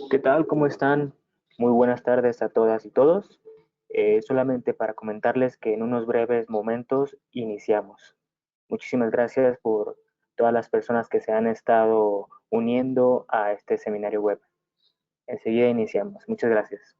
¿Qué tal? ¿Cómo están? Muy buenas tardes a todas y todos. Solamente para comentarles que en unos breves momentos iniciamos. Muchísimas gracias por todas las personas que se han estado uniendo a este seminario web. Enseguida iniciamos. Muchas gracias.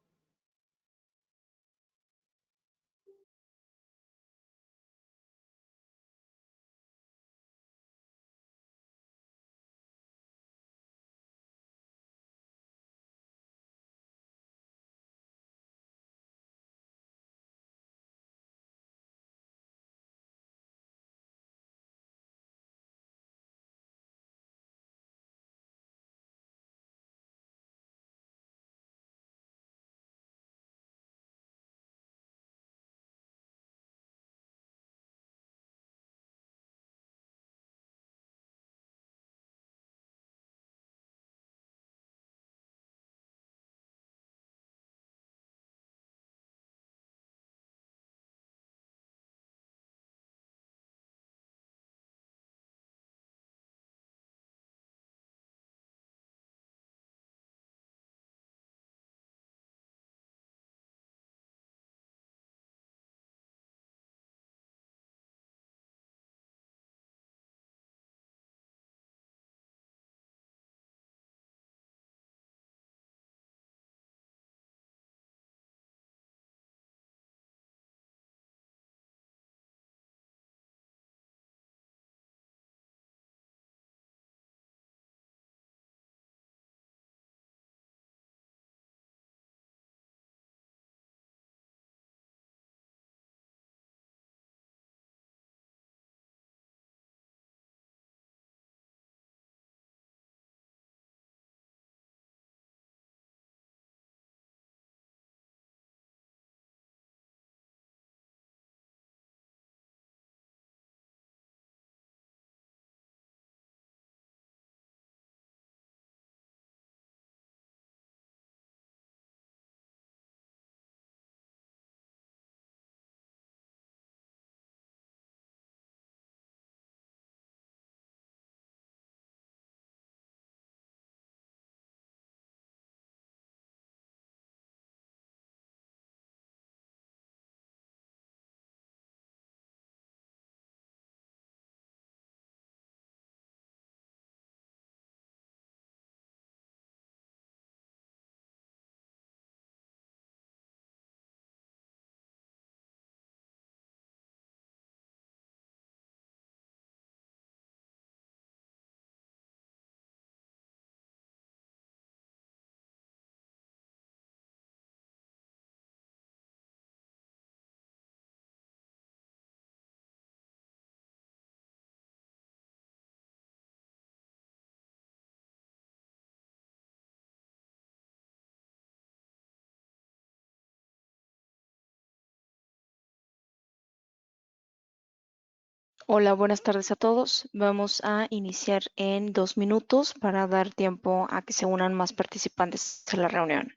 Hola, buenas tardes a todos. Vamos a iniciar en 2 minutos para dar tiempo a que se unan más participantes a la reunión.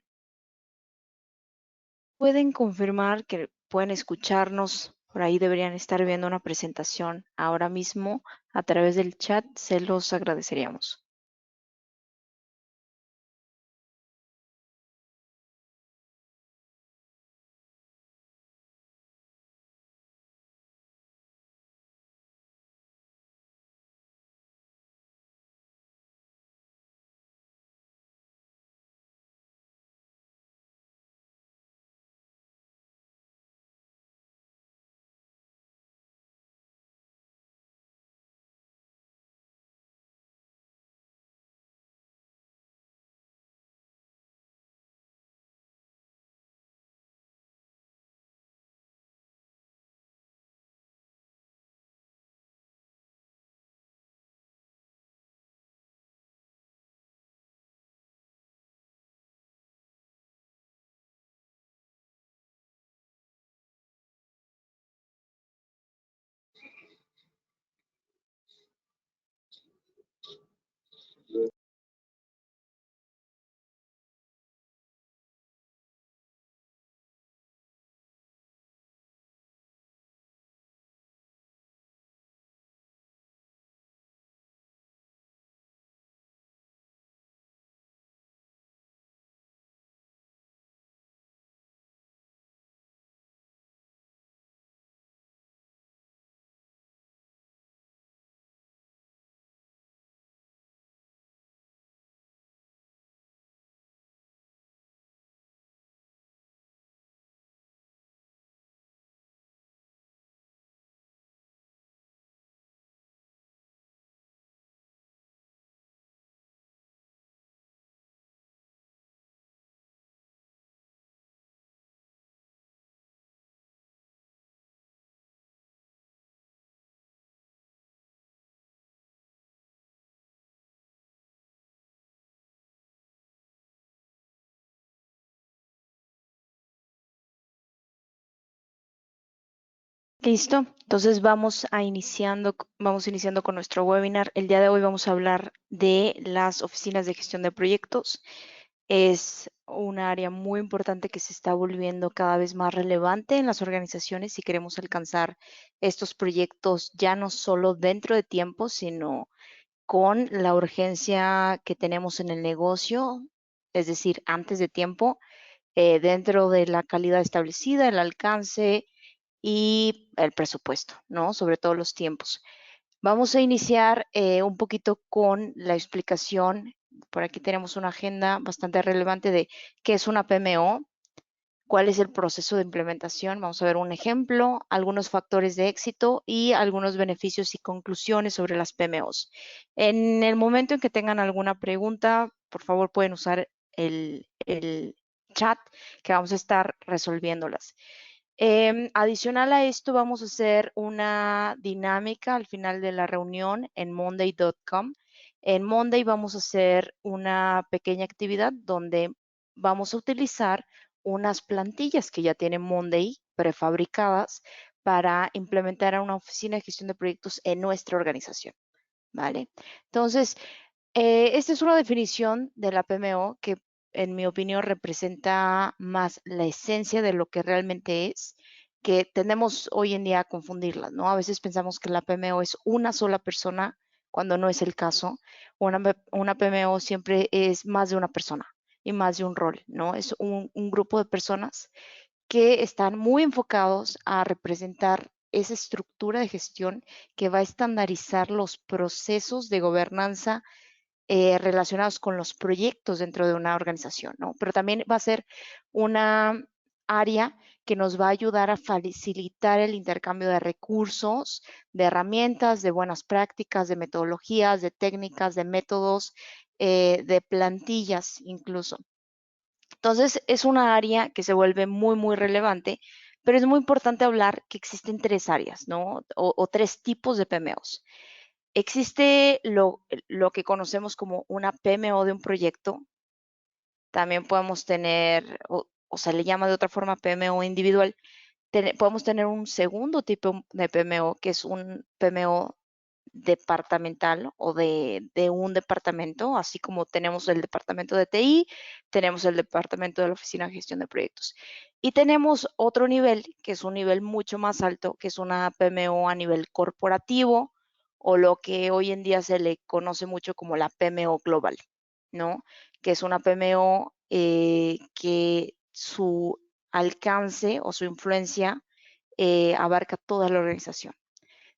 Pueden confirmar que pueden escucharnos, por ahí deberían estar viendo una presentación ahora mismo a través del chat, se los agradeceríamos. Listo, entonces vamos iniciando con nuestro webinar. El día de hoy vamos a hablar de las oficinas de gestión de proyectos. Es un área muy importante que se está volviendo cada vez más relevante en las organizaciones si queremos alcanzar estos proyectos ya no solo dentro de tiempo, sino con la urgencia que tenemos en el negocio, es decir, antes de tiempo, dentro de la calidad establecida, el alcance y el presupuesto, ¿no? Sobre todo los tiempos. Vamos a iniciar un poquito con la explicación. Por aquí tenemos una agenda bastante relevante de qué es una PMO, cuál es el proceso de implementación. Vamos a ver un ejemplo, algunos factores de éxito y algunos beneficios y conclusiones sobre las PMOs. En el momento en que tengan alguna pregunta, por favor pueden usar el chat que vamos a estar resolviéndolas. Adicional a esto, vamos a hacer una dinámica al final de la reunión en monday.com. En Monday vamos a hacer una pequeña actividad donde vamos a utilizar unas plantillas que ya tiene Monday prefabricadas para implementar a una oficina de gestión de proyectos en nuestra organización, ¿vale? Entonces, esta es una definición de la PMO que, en mi opinión, representa más la esencia de lo que realmente es, que tendemos hoy en día a confundirla, ¿no? A veces pensamos que la PMO es una sola persona cuando no es el caso. Una PMO siempre es más de una persona y más de un rol, ¿no? Es un grupo de personas que están muy enfocados a representar esa estructura de gestión que va a estandarizar los procesos de gobernanza relacionados con los proyectos dentro de una organización, ¿no? Pero también va a ser una área que nos va a ayudar a facilitar el intercambio de recursos, de herramientas, de buenas prácticas, de metodologías, de técnicas, de métodos, de plantillas incluso. Entonces, es una área que se vuelve muy, muy relevante, pero es muy importante hablar que existen tres áreas, ¿no? O tres tipos de PMOs. Existe lo que conocemos como una PMO de un proyecto. También podemos tener, o se le llama de otra forma PMO individual. Podemos tener un segundo tipo de PMO, que es un PMO departamental o de un departamento, así como tenemos el departamento de TI, tenemos el departamento de la Oficina de Gestión de Proyectos. Y tenemos otro nivel, que es un nivel mucho más alto, que es una PMO a nivel corporativo o lo que hoy en día se le conoce mucho como la PMO global, ¿no? Que es una PMO que su alcance o su influencia abarca toda la organización.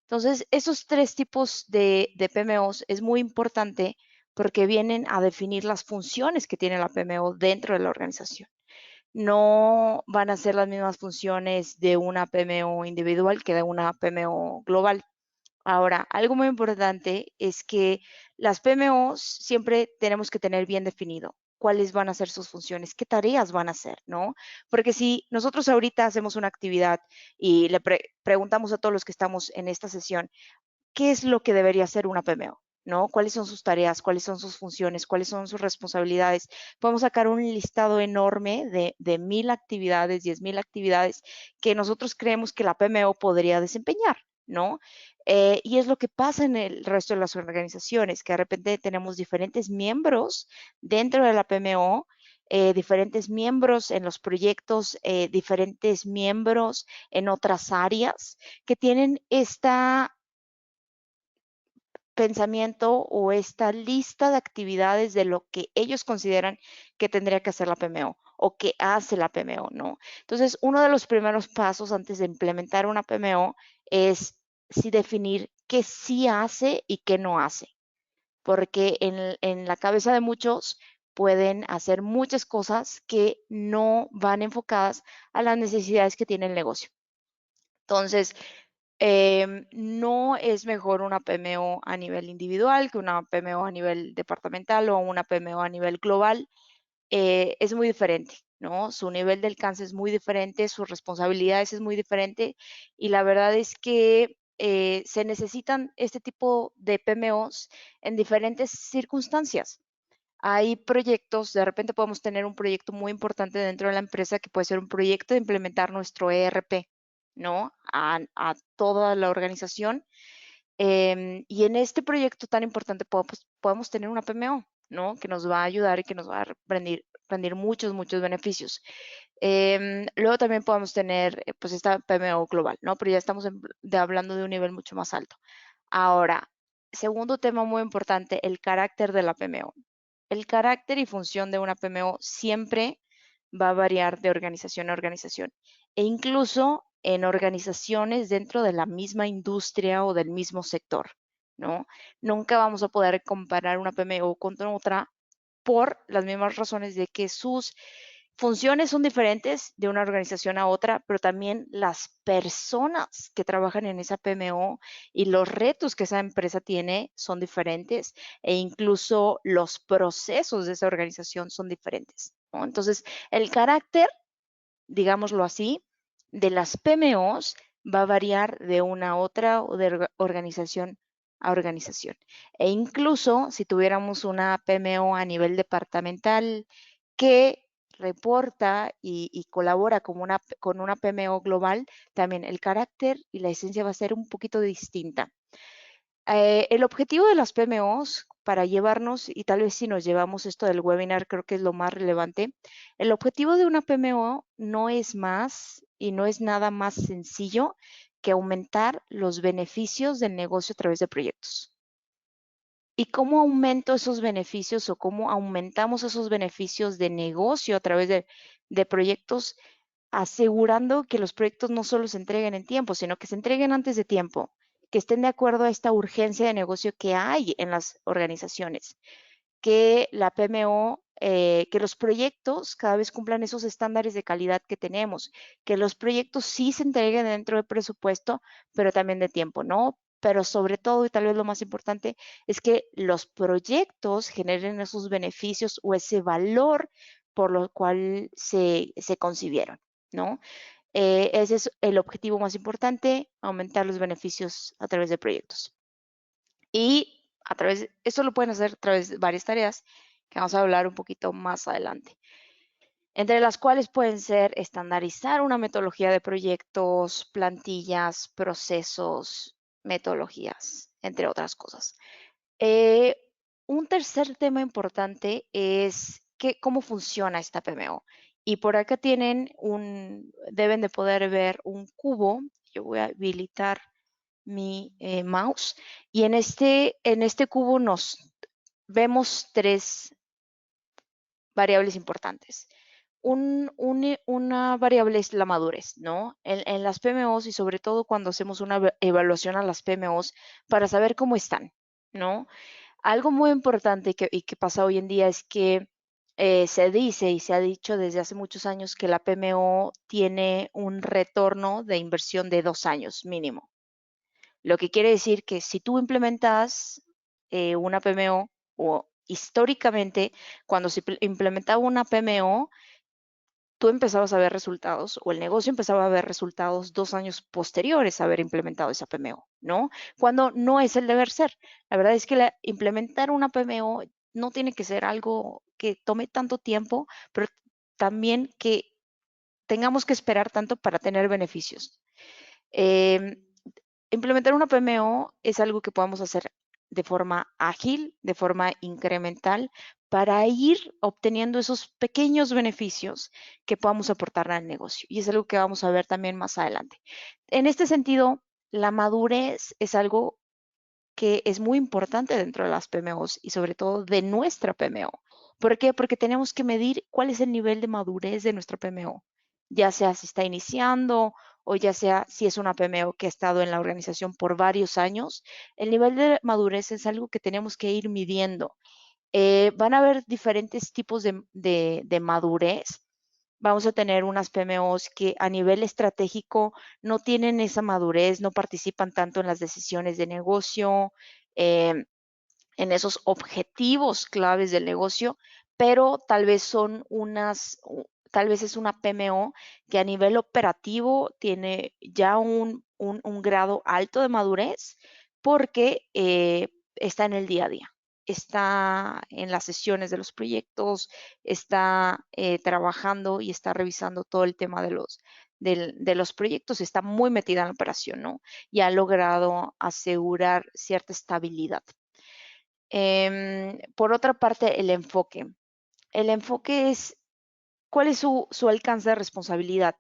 Entonces, esos tres tipos de PMOs es muy importante porque vienen a definir las funciones que tiene la PMO dentro de la organización. No van a ser las mismas funciones de una PMO individual que de una PMO global. Ahora, algo muy importante es que las PMOs siempre tenemos que tener bien definido cuáles van a ser sus funciones, qué tareas van a hacer, ¿no? Porque si nosotros ahorita hacemos una actividad y le preguntamos a todos los que estamos en esta sesión, ¿qué es lo que debería hacer una PMO? ¿No? ¿Cuáles son sus tareas? ¿Cuáles son sus funciones? ¿Cuáles son sus responsabilidades? Podemos sacar un listado enorme de 1000 actividades, 10,000 actividades que nosotros creemos que la PMO podría desempeñar, ¿no? Y es lo que pasa en el resto de las organizaciones, que de repente tenemos diferentes miembros dentro de la PMO, diferentes miembros en los proyectos, diferentes miembros en otras áreas que tienen esta pensamiento o esta lista de actividades de lo que ellos consideran que tendría que hacer la PMO o que hace la PMO, ¿no? Entonces, uno de los primeros pasos antes de implementar una PMO es sí definir qué sí hace y qué no hace, porque en la cabeza de muchos pueden hacer muchas cosas que no van enfocadas a las necesidades que tiene el negocio. Entonces, no es mejor una PMO a nivel individual que una PMO a nivel departamental o una PMO a nivel global. Es muy diferente, ¿no? Su nivel de alcance es muy diferente, sus responsabilidades es muy diferente y la verdad es que se necesitan este tipo de PMOs en diferentes circunstancias. Hay proyectos, de repente podemos tener un proyecto muy importante dentro de la empresa que puede ser un proyecto de implementar nuestro ERP, ¿no? a toda la organización. Y en este proyecto tan importante podemos tener una PMO, ¿no? Que nos va a ayudar y que nos va a rendir muchos, muchos beneficios. Luego también podemos tener pues esta PMO global, ¿no? Pero ya estamos hablando de un nivel mucho más alto. Ahora, segundo tema muy importante, el carácter de la PMO. El carácter y función de una PMO siempre va a variar de organización a organización e incluso en organizaciones dentro de la misma industria o del mismo sector, ¿no? Nunca vamos a poder comparar una PMO con otra por las mismas razones de que sus funciones son diferentes de una organización a otra, pero también las personas que trabajan en esa PMO y los retos que esa empresa tiene son diferentes e incluso los procesos de esa organización son diferentes, ¿no? Entonces, el carácter, digámoslo así, de las PMOs va a variar de una a otra o de organización a organización. E incluso si tuviéramos una PMO a nivel departamental que reporta y colabora con una PMO global, también el carácter y la esencia va a ser un poquito distinta. El objetivo de las PMOs para llevarnos, y tal vez si nos llevamos esto del webinar, creo que es lo más relevante, el objetivo de una PMO no es más y no es nada más sencillo que aumentar los beneficios del negocio a través de proyectos. ¿Y cómo aumento esos beneficios o cómo aumentamos esos beneficios de negocio a través de proyectos, asegurando que los proyectos no solo se entreguen en tiempo, sino que se entreguen antes de tiempo, que estén de acuerdo a esta urgencia de negocio que hay en las organizaciones, que la PMO, que los proyectos cada vez cumplan esos estándares de calidad que tenemos, que los proyectos sí se entreguen dentro del presupuesto, pero también de tiempo, ¿no? Pero sobre todo, y tal vez lo más importante, es que los proyectos generen esos beneficios o ese valor por lo cual se concibieron, ¿no? Ese es el objetivo más importante, aumentar los beneficios a través de proyectos. Y esto lo pueden hacer a través de varias tareas que vamos a hablar un poquito más adelante, entre las cuales pueden ser estandarizar una metodología de proyectos, plantillas, procesos, metodologías, entre otras cosas. Eh, un tercer tema importante es cómo funciona esta PMO. Y por acá deben de poder ver un cubo. Yo voy a habilitar mi mouse y en este cubo nos vemos tres variables importantes. Una variable es la madurez, ¿no? En las PMOs y sobre todo cuando hacemos una evaluación a las PMOs para saber cómo están, ¿no? Algo muy importante y que pasa hoy en día es que se dice y se ha dicho desde hace muchos años que la PMO tiene un retorno de inversión de 2 años mínimo. Lo que quiere decir que si tú implementas una PMO o históricamente cuando se implementaba una PMO, tú empezabas a ver resultados o el negocio empezaba a ver resultados 2 años posteriores a haber implementado esa PMO, ¿no? Cuando no es el deber ser. La verdad es que implementar una PMO no tiene que ser algo que tome tanto tiempo, pero también que tengamos que esperar tanto para tener beneficios. Em, Implementar una PMO es algo que podamos hacer de forma ágil, de forma incremental, para ir obteniendo esos pequeños beneficios que podamos aportar al negocio. Y es algo que vamos a ver también más adelante. En este sentido, la madurez es algo que es muy importante dentro de las PMOs y sobre todo de nuestra PMO. ¿Por qué? Porque tenemos que medir cuál es el nivel de madurez de nuestra PMO, ya sea si está iniciando o ya sea si es una PMO que ha estado en la organización por varios años. El nivel de madurez es algo que tenemos que ir midiendo. Van a haber diferentes tipos de madurez. Vamos a tener unas PMOs que a nivel estratégico no tienen esa madurez, no participan tanto en las decisiones de negocio, eh, en esos objetivos claves del negocio, pero tal vez es una PMO que a nivel operativo tiene ya un grado alto de madurez porque está en el día a día, está en las sesiones de los proyectos, está trabajando y está revisando todo el tema de los proyectos está muy metida en la operación, ¿no? Y ha logrado asegurar cierta estabilidad. Por otra parte, el enfoque. El enfoque es cuál es su alcance de responsabilidad,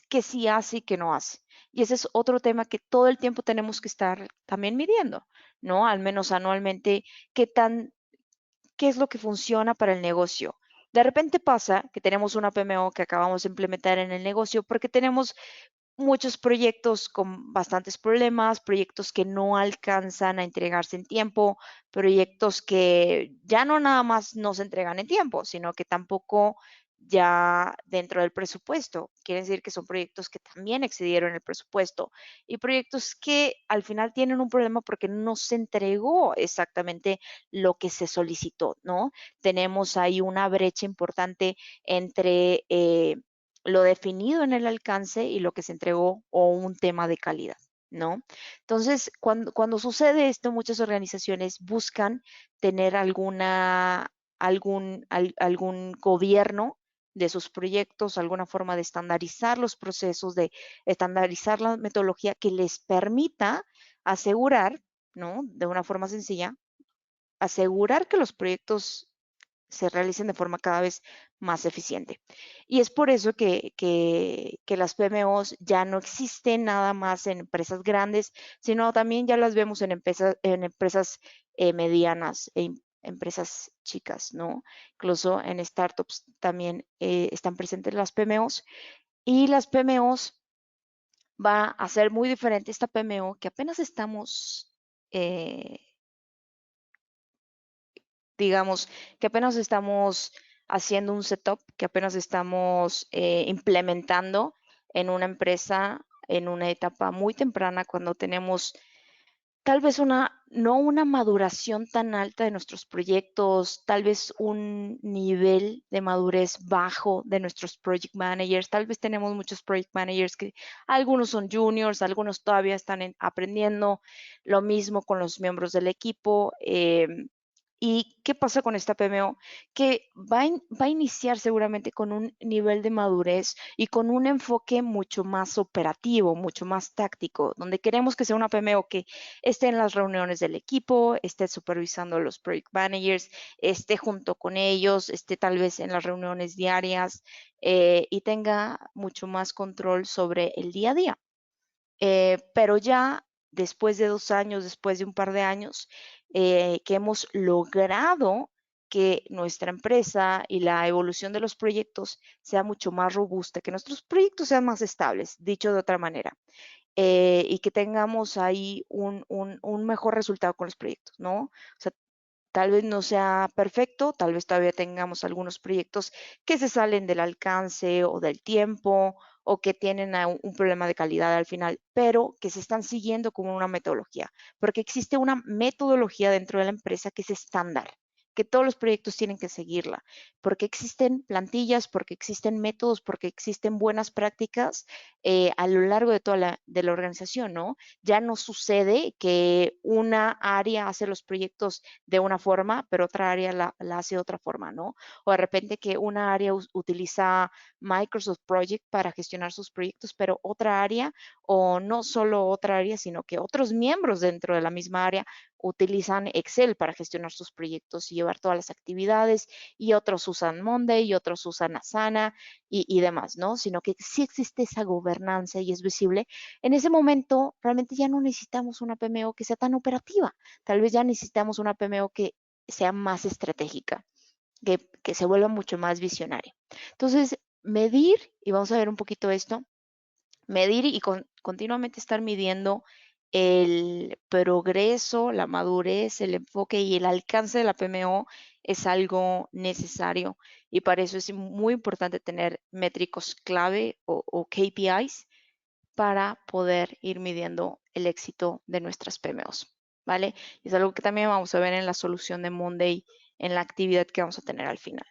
qué sí hace y qué no hace. Y ese es otro tema que todo el tiempo tenemos que estar también midiendo, ¿no? Al menos anualmente, qué es lo que funciona para el negocio. De repente pasa que tenemos una PMO que acabamos de implementar en el negocio porque tenemos muchos proyectos con bastantes problemas, proyectos que no alcanzan a entregarse en tiempo, proyectos que ya no nada más no se entregan en tiempo, sino que tampoco ya dentro del presupuesto. Quiere decir que son proyectos que también excedieron el presupuesto y proyectos que al final tienen un problema porque no se entregó exactamente lo que se solicitó, ¿no? Tenemos ahí una brecha importante entre lo definido en el alcance y lo que se entregó o un tema de calidad, ¿no? Entonces, cuando sucede esto, muchas organizaciones buscan tener algún gobierno de sus proyectos, alguna forma de estandarizar los procesos, de estandarizar la metodología que les permita asegurar, ¿no? De una forma sencilla, asegurar que los proyectos se realicen de forma cada vez más eficiente. Y es por eso que las PMOs ya no existen nada más en empresas grandes, sino también ya las vemos en empresas medianas e empresas chicas, ¿no? Incluso en startups también están presentes las PMOs y las PMOs va a ser muy diferente esta PMO que apenas estamos eh, digamos, que apenas estamos haciendo un setup, que apenas estamos implementando en una empresa en una etapa muy temprana cuando tenemos tal vez no una maduración tan alta de nuestros proyectos, tal vez un nivel de madurez bajo de nuestros project managers, tal vez tenemos muchos project managers que algunos son juniors, algunos todavía están aprendiendo, lo mismo con los miembros del equipo. ¿Y qué pasa con esta PMO? Que va a iniciar seguramente con un nivel de madurez y con un enfoque mucho más operativo, mucho más táctico, donde queremos que sea una PMO que esté en las reuniones del equipo, esté supervisando a los project managers, esté junto con ellos, esté tal vez en las reuniones diarias y tenga mucho más control sobre el día a día. Pero ya después de 2 años, después de un par de años, que hemos logrado que nuestra empresa y la evolución de los proyectos sea mucho más robusta, que nuestros proyectos sean más estables, dicho de otra manera, y que tengamos ahí un mejor resultado con los proyectos, ¿no? O sea, tal vez no sea perfecto, tal vez todavía tengamos algunos proyectos que se salen del alcance o del tiempo o que tienen un problema de calidad al final, pero que se están siguiendo como una metodología, porque existe una metodología dentro de la empresa que es estándar, que todos los proyectos tienen que seguirla, porque existen plantillas, porque existen métodos, porque existen buenas prácticas a lo largo de toda la organización, ¿no? Ya no sucede que una área hace los proyectos de una forma, pero otra área la hace de otra forma, ¿no? O de repente que una área utiliza Microsoft Project para gestionar sus proyectos, pero otra área, o no solo otra área, sino que otros miembros dentro de la misma área utilizan Excel para gestionar sus proyectos y llevar todas las actividades, y otros usan Monday y otros usan Asana y demás, ¿no? Sino que sí existe esa gobernanza y es visible. En ese momento realmente ya no necesitamos una PMO que sea tan operativa, tal vez ya necesitamos una PMO que sea más estratégica, que se vuelva mucho más visionaria. Entonces, medir, y vamos a ver un poquito esto, medir y continuamente estar midiendo el progreso, la madurez, el enfoque y el alcance de la PMO es algo necesario y para eso es muy importante tener métricos clave o KPIs para poder ir midiendo el éxito de nuestras PMOs, ¿vale? Y es algo que también vamos a ver en la solución de Monday, en la actividad que vamos a tener al final.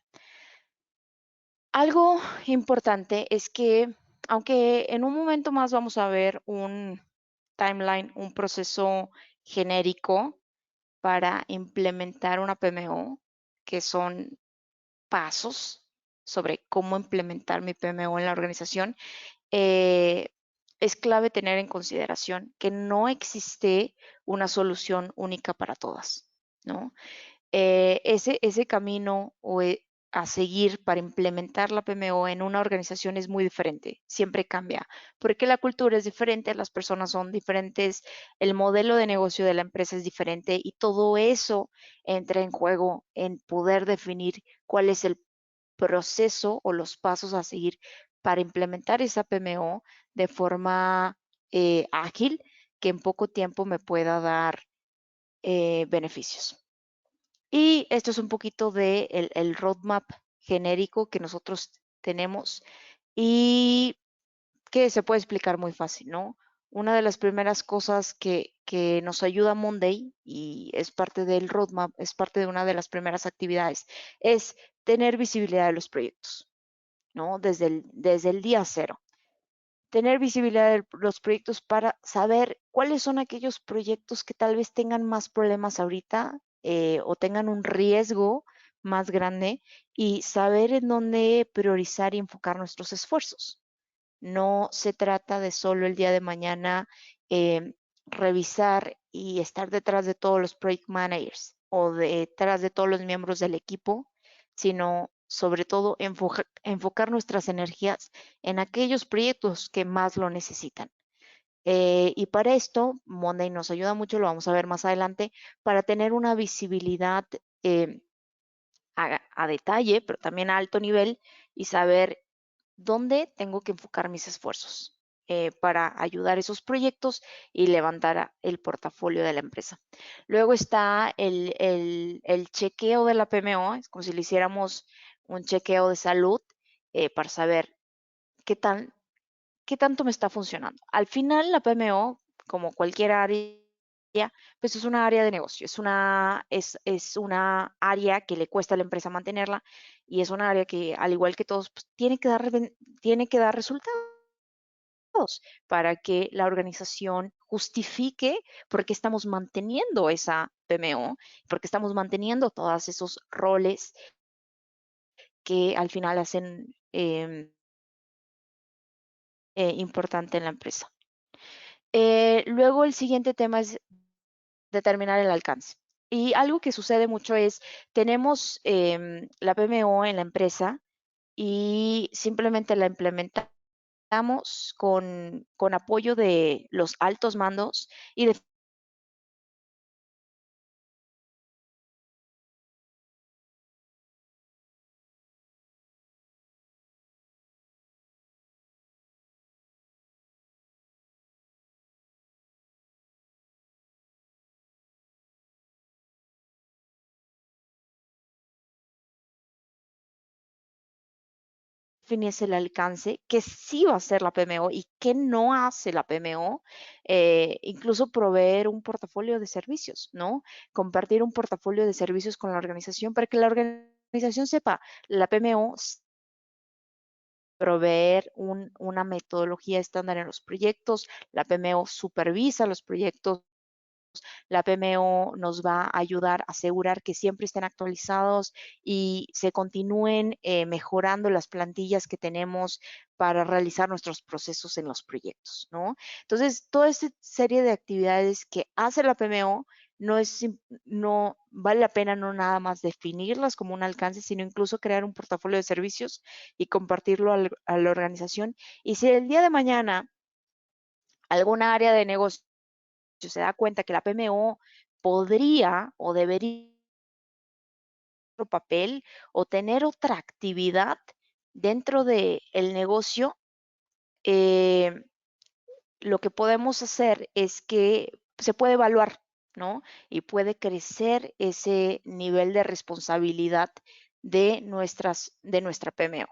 Algo importante es que, aunque en un momento más vamos a ver un timeline, un proceso genérico para implementar una PMO, que son pasos sobre cómo implementar mi PMO en la organización, eh, es clave tener en consideración que no existe una solución única para todas, ¿no? Ese camino a seguir para implementar la PMO en una organización es muy diferente, siempre cambia, porque la cultura es diferente, las personas son diferentes, el modelo de negocio de la empresa es diferente y todo eso entra en juego en poder definir cuál es el proceso o los pasos a seguir para implementar esa PMO de forma ágil que en poco tiempo me pueda dar beneficios. Y esto es un poquito de el roadmap genérico que nosotros tenemos y que se puede explicar muy fácil, ¿no? Una de las primeras cosas que nos ayuda Monday y es parte del roadmap, es parte de una de las primeras actividades, es tener visibilidad de los proyectos, ¿no? Desde el día cero. Tener visibilidad de los proyectos para saber cuáles son aquellos proyectos que tal vez tengan más problemas ahorita o tengan un riesgo más grande y saber en dónde priorizar y enfocar nuestros esfuerzos. No se trata de solo el día de mañana revisar y estar detrás de todos los project managers o detrás de todos los miembros del equipo, sino sobre todo enfocar nuestras energías en aquellos proyectos que más lo necesitan. Y para esto, Monday nos ayuda mucho, lo vamos a ver más adelante, para tener una visibilidad a detalle, pero también a alto nivel y saber dónde tengo que enfocar mis esfuerzos para ayudar a esos proyectos y levantar el portafolio de la empresa. Luego está el chequeo de la PMO, es como si le hiciéramos un chequeo de salud para saber qué tan qué tanto me está funcionando. Al final, la PMO, como cualquier área, pues es una área de negocio, es una área que le cuesta a la empresa mantenerla y es una área que, al igual que todos, pues, tiene que dar resultados para que la organización justifique por qué estamos manteniendo esa PMO, por qué estamos manteniendo todos esos roles que al final hacen importante en la empresa. Luego el siguiente tema es determinar el alcance. Y algo que sucede mucho es, tenemos la PMO en la empresa y simplemente la implementamos con apoyo de los altos mandos y defines el alcance, que sí va a hacer la PMO y qué no hace la PMO, incluso proveer un portafolio de servicios, ¿no? Compartir un portafolio de servicios con la organización para que la organización sepa, la PMO proveer una metodología estándar en los proyectos, la PMO supervisa los proyectos, la PMO nos va a ayudar a asegurar que siempre estén actualizados y se continúen mejorando las plantillas que tenemos para realizar nuestros procesos en los proyectos, ¿no? Entonces, toda esta serie de actividades que hace la PMO no vale la pena no nada más definirlas como un alcance, sino incluso crear un portafolio de servicios y compartirlo a la organización. Y si el día de mañana alguna área de negocio se da cuenta que la PMO podría o debería otro papel o tener otra actividad dentro del negocio, eh, lo que podemos hacer es que se puede evaluar, ¿no? Y puede crecer ese nivel de responsabilidad de nuestra PMO.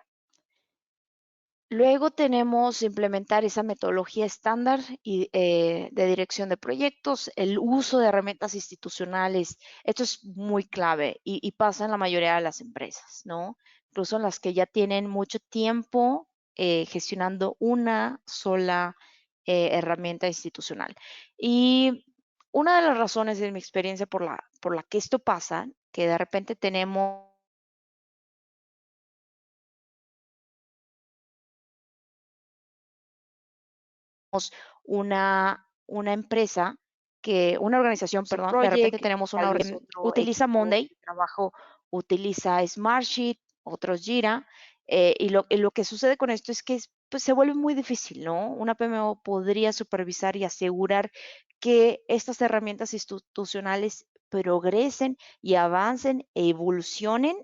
Luego tenemos implementar esa metodología estándar de dirección de proyectos, el uso de herramientas institucionales. Esto es muy clave y pasa en la mayoría de las empresas, ¿no? Incluso en las que ya tienen mucho tiempo gestionando una sola herramienta institucional. Y una de las razones de mi experiencia por la que esto pasa, que de repente tenemos una empresa una organización, Microsoft perdón, de repente Project, tenemos tal vez otro utiliza equipo Monday, de trabajo. utiliza Smartsheet, otros Jira, y lo que sucede con esto es que pues, se vuelve muy difícil, ¿no? Una PMO podría supervisar y asegurar que estas herramientas institucionales progresen y avancen e evolucionen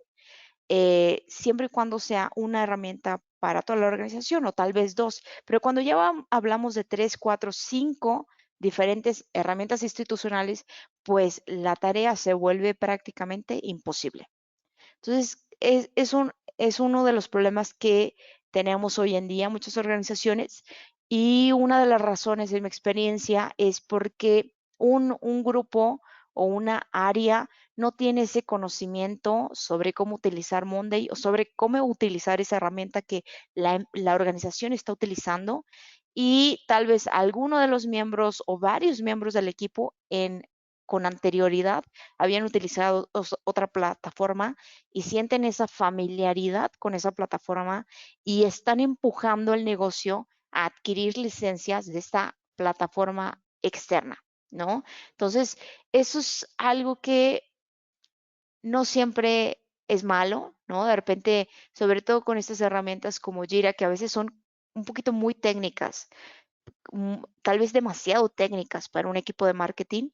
siempre y cuando sea una herramienta para toda la organización o tal vez dos. Pero cuando ya hablamos de tres, cuatro, cinco diferentes herramientas institucionales, pues la tarea se vuelve prácticamente imposible. Entonces, es uno de los problemas que tenemos hoy en día muchas organizaciones y una de las razones de mi experiencia es porque un grupo o una área no tiene ese conocimiento sobre cómo utilizar Monday o sobre cómo utilizar esa herramienta que la organización está utilizando y tal vez alguno de los miembros o varios miembros del equipo con anterioridad habían utilizado otra plataforma y sienten esa familiaridad con esa plataforma y están empujando el negocio a adquirir licencias de esta plataforma externa, ¿no? Entonces, eso es algo que no siempre es malo, ¿no? De repente, sobre todo con estas herramientas como Jira, que a veces son un poquito muy técnicas, tal vez demasiado técnicas para un equipo de marketing,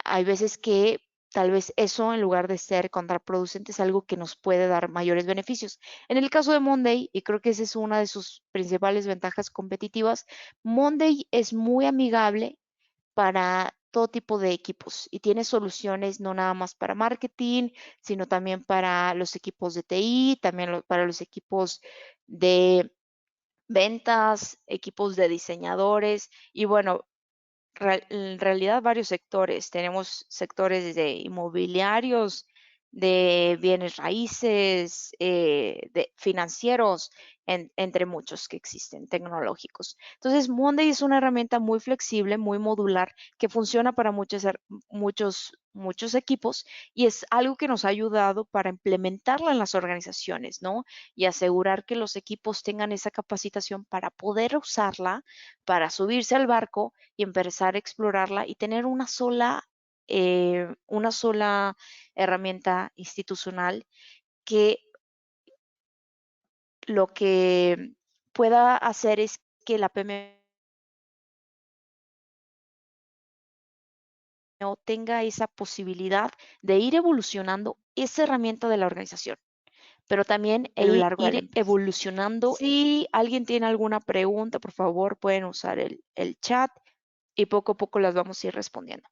hay veces que tal vez eso, en lugar de ser contraproducente, es algo que nos puede dar mayores beneficios. En el caso de Monday, y creo que esa es una de sus principales ventajas competitivas, Monday es muy amigable para todo tipo de equipos y tiene soluciones no nada más para marketing, sino también para los equipos de TI, también para los equipos de ventas, equipos de diseñadores y bueno, en realidad varios sectores. Tenemos sectores de inmobiliarios, de bienes raíces, de financieros, entre muchos que existen, tecnológicos. Entonces, Monday es una herramienta muy flexible, muy modular, que funciona para muchos equipos y es algo que nos ha ayudado para implementarla en las organizaciones, ¿no? Y asegurar que los equipos tengan esa capacitación para poder usarla, para subirse al barco y empezar a explorarla y tener una sola herramienta institucional que lo que pueda hacer es que la PMO tenga esa posibilidad de ir evolucionando esa herramienta de la organización, pero también a lo largo de la Ir empresa. evolucionando. Si alguien tiene alguna pregunta, por favor, pueden usar el chat y poco a poco las vamos a ir respondiendo.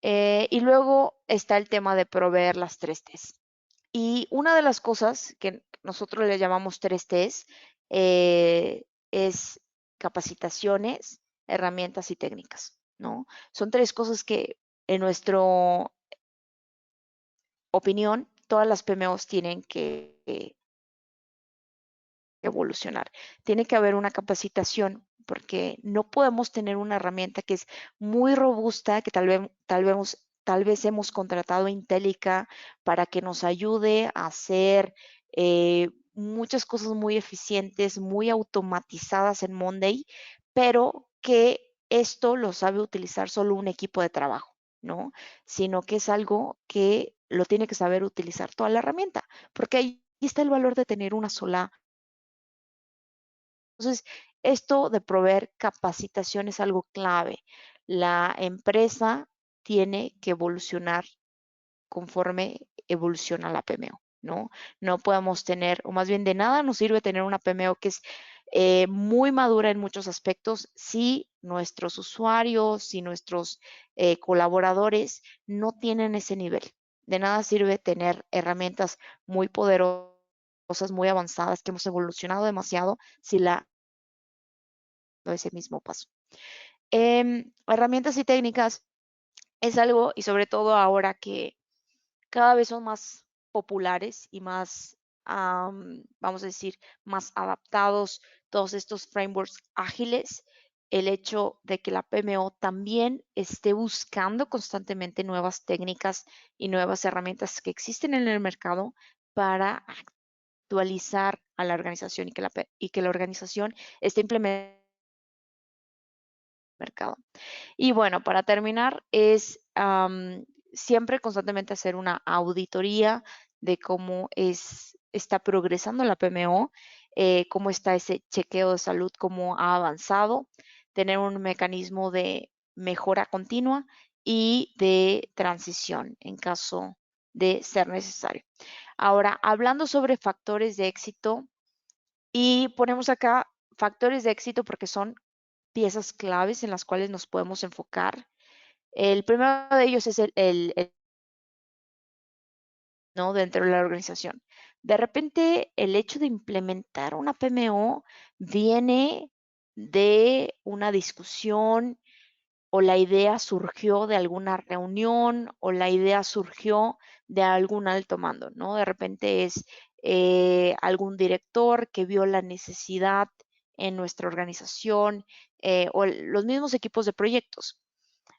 Y luego está el tema de proveer las 3Ts. Y una de las cosas que nosotros le llamamos 3Ts es capacitaciones, herramientas y técnicas, ¿no? Son tres cosas que en nuestra opinión todas las PMOs tienen que evolucionar. Tiene que haber una capacitación porque no podemos tener una herramienta que es muy robusta, que tal vez hemos contratado a Intellica para que nos ayude a hacer muchas cosas muy eficientes, muy automatizadas en Monday, pero que esto lo sabe utilizar solo un equipo de trabajo, ¿no? Sino que es algo que lo tiene que saber utilizar toda la herramienta, porque ahí está el valor de tener una sola. Entonces, esto de proveer capacitación es algo clave. La empresa tiene que evolucionar conforme evoluciona la PMO, ¿no? No podemos tener, o más bien de nada nos sirve tener una PMO que es muy madura en muchos aspectos si nuestros usuarios, si nuestros colaboradores no tienen ese nivel. De nada sirve tener herramientas muy poderosas, muy avanzadas, que hemos evolucionado demasiado, si la ese mismo paso. Herramientas y técnicas es algo, y sobre todo ahora que cada vez son más populares y más, vamos a decir, más adaptados todos estos frameworks ágiles, el hecho de que la PMO también esté buscando constantemente nuevas técnicas y nuevas herramientas que existen en el mercado para actualizar a la organización y que la organización esté implementando mercado. Y bueno, para terminar, es siempre constantemente hacer una auditoría de cómo está progresando la PMO, cómo está ese chequeo de salud, cómo ha avanzado, tener un mecanismo de mejora continua y de transición en caso de ser necesario. Ahora, hablando sobre factores de éxito, y ponemos acá factores de éxito porque son piezas claves en las cuales nos podemos enfocar. El primero de ellos es ¿no? Dentro de la organización. De repente, el hecho de implementar una PMO viene de una discusión o la idea surgió de alguna reunión o la idea surgió de algún alto mando, ¿no? De repente es algún director que vio la necesidad en nuestra organización o los mismos equipos de proyectos.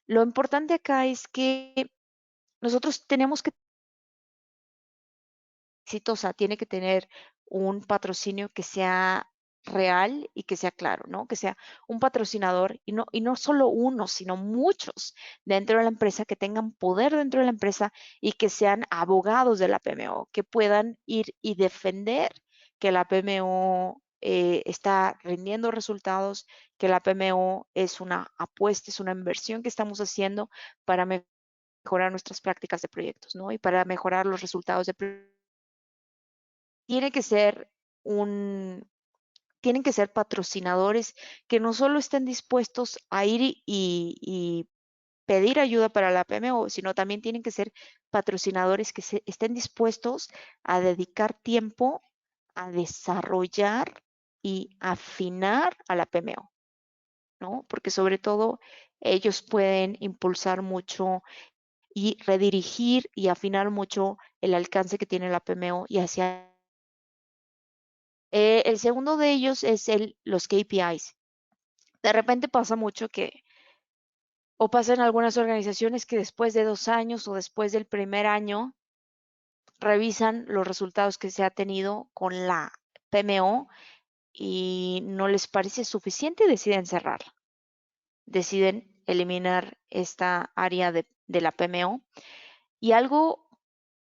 Lo importante acá es que nosotros tenemos que exitosa, tiene que tener un patrocinio que sea real y que sea claro, ¿no? Que sea un patrocinador y no solo uno, sino muchos dentro de la empresa que tengan poder dentro de la empresa y que sean abogados de la PMO, que puedan ir y defender que la PMO está rindiendo resultados, que la PMO es una apuesta, es una inversión que estamos haciendo para mejorar nuestras prácticas de proyectos, ¿no? Y para mejorar los resultados de proyectos tiene que ser un, tienen que ser patrocinadores que no solo estén dispuestos a ir y pedir ayuda para la PMO, sino también tienen que ser patrocinadores que estén dispuestos a dedicar tiempo a desarrollar y afinar a la PMO, ¿no? Porque sobre todo ellos pueden impulsar mucho y redirigir y afinar mucho el alcance que tiene la PMO y hacia el segundo de ellos es los KPIs. De repente pasa mucho que, o pasa en algunas organizaciones que después de 2 años o después del primer año, revisan los resultados que se ha tenido con la PMO y no les parece suficiente y deciden cerrarla. Deciden eliminar esta área de la PMO. Y algo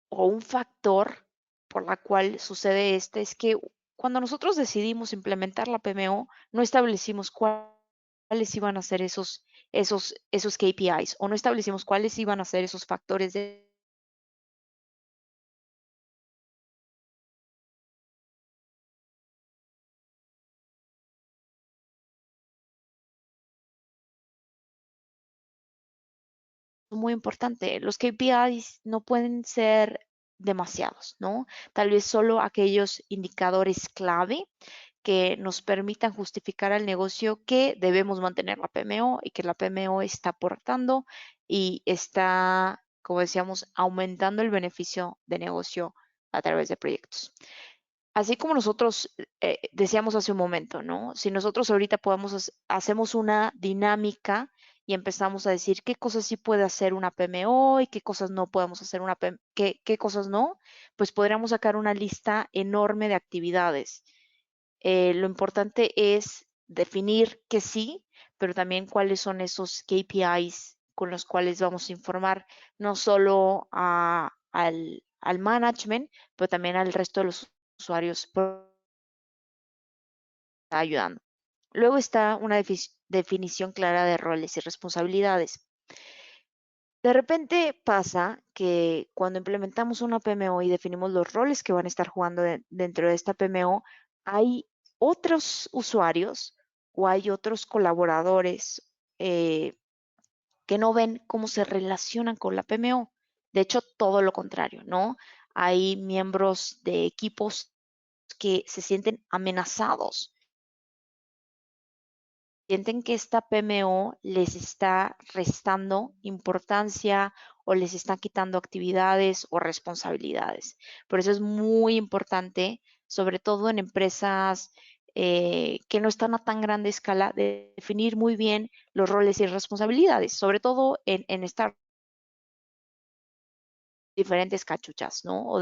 o un factor por la cual sucede es que cuando nosotros decidimos implementar la PMO, no establecimos cuáles iban a ser esos KPIs o no establecimos cuáles iban a ser esos factores de muy importante. Los KPIs no pueden ser demasiados, ¿no? Tal vez solo aquellos indicadores clave que nos permitan justificar al negocio que debemos mantener la PMO y que la PMO está aportando y está, como decíamos, aumentando el beneficio de negocio a través de proyectos. Así como nosotros decíamos hace un momento, ¿no? Si nosotros ahorita hacemos una dinámica y empezamos a decir qué cosas sí puede hacer una PMO y qué cosas no podemos hacer qué cosas no, pues podríamos sacar una lista enorme de actividades. Lo importante es definir que sí, pero también cuáles son esos KPIs con los cuales vamos a informar no solo al management, pero también al resto de los usuarios ayudando. Luego está una definición clara de roles y responsabilidades. De repente pasa que cuando implementamos una PMO y definimos los roles que van a estar jugando dentro de esta PMO, hay otros usuarios o hay otros colaboradores que no ven cómo se relacionan con la PMO. De hecho, todo lo contrario, ¿no? Hay miembros de equipos que se sienten amenazados, sienten que esta PMO les está restando importancia o les está quitando actividades o responsabilidades. Por eso es muy importante, sobre todo en empresas que no están a tan grande escala, de definir muy bien los roles y responsabilidades, sobre todo en estas diferentes cachuchas, ¿no?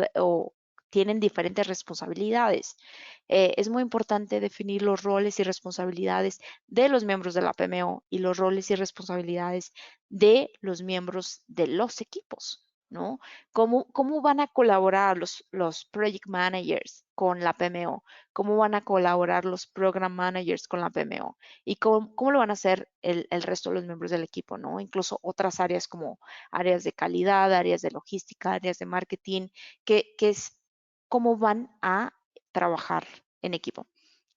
tienen diferentes responsabilidades. Es muy importante definir los roles y responsabilidades de los miembros de la PMO y los roles y responsabilidades de los miembros de los equipos, ¿no? ¿Cómo van a colaborar los project managers con la PMO? ¿Cómo van a colaborar los program managers con la PMO? ¿Y cómo lo van a hacer el resto de los miembros del equipo, ¿no? Incluso otras áreas como áreas de calidad, áreas de logística, áreas de marketing, que es cómo van a trabajar en equipo.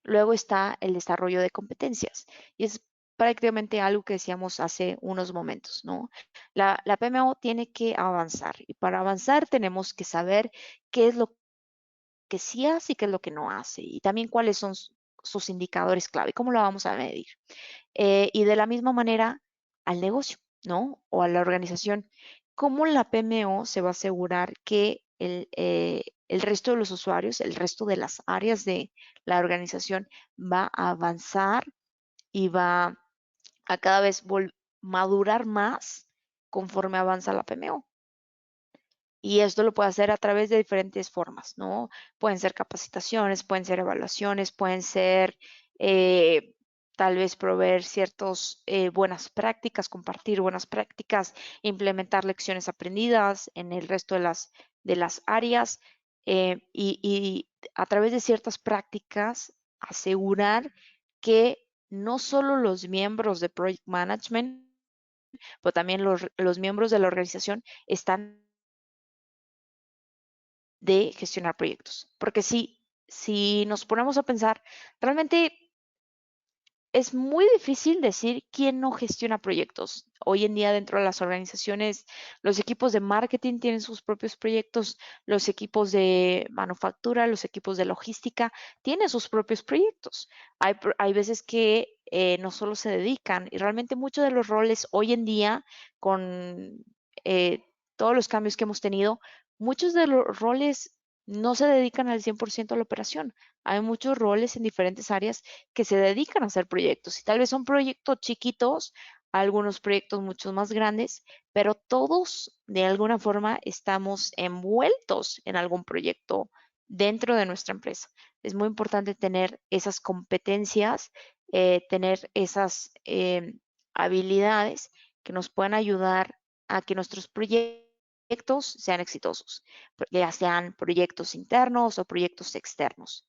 Luego está el desarrollo de competencias y es prácticamente algo que decíamos hace unos momentos, ¿no? La PMO tiene que avanzar y para avanzar tenemos que saber qué es lo que sí hace y qué es lo que no hace y también cuáles son sus indicadores clave, cómo lo vamos a medir. Y de la misma manera al negocio, ¿no? O a la organización. ¿Cómo la PMO se va a asegurar que el resto de los usuarios, el resto de las áreas de la organización va a avanzar y va a cada vez madurar más conforme avanza la PMO? Y esto lo puede hacer a través de diferentes formas, ¿no? Pueden ser capacitaciones, pueden ser evaluaciones, pueden ser eh, tal vez proveer ciertas buenas prácticas, compartir buenas prácticas, implementar lecciones aprendidas en el resto de las áreas y a través de ciertas prácticas asegurar que no solo los miembros de Project Management, pero también los miembros de la organización están de gestionar proyectos. Porque si nos ponemos a pensar, realmente es muy difícil decir quién no gestiona proyectos. Hoy en día dentro de las organizaciones, los equipos de marketing tienen sus propios proyectos, los equipos de manufactura, los equipos de logística tienen sus propios proyectos. Hay veces que no solo se dedican y realmente muchos de los roles hoy en día con todos los cambios que hemos tenido, muchos de los roles no se dedican al 100% a la operación. Hay muchos roles en diferentes áreas que se dedican a hacer proyectos y tal vez son proyectos chiquitos, algunos proyectos mucho más grandes, pero todos de alguna forma estamos envueltos en algún proyecto dentro de nuestra empresa. Es muy importante tener esas competencias, tener esas habilidades que nos puedan ayudar a que nuestros proyectos sean exitosos, ya sean proyectos internos o proyectos externos.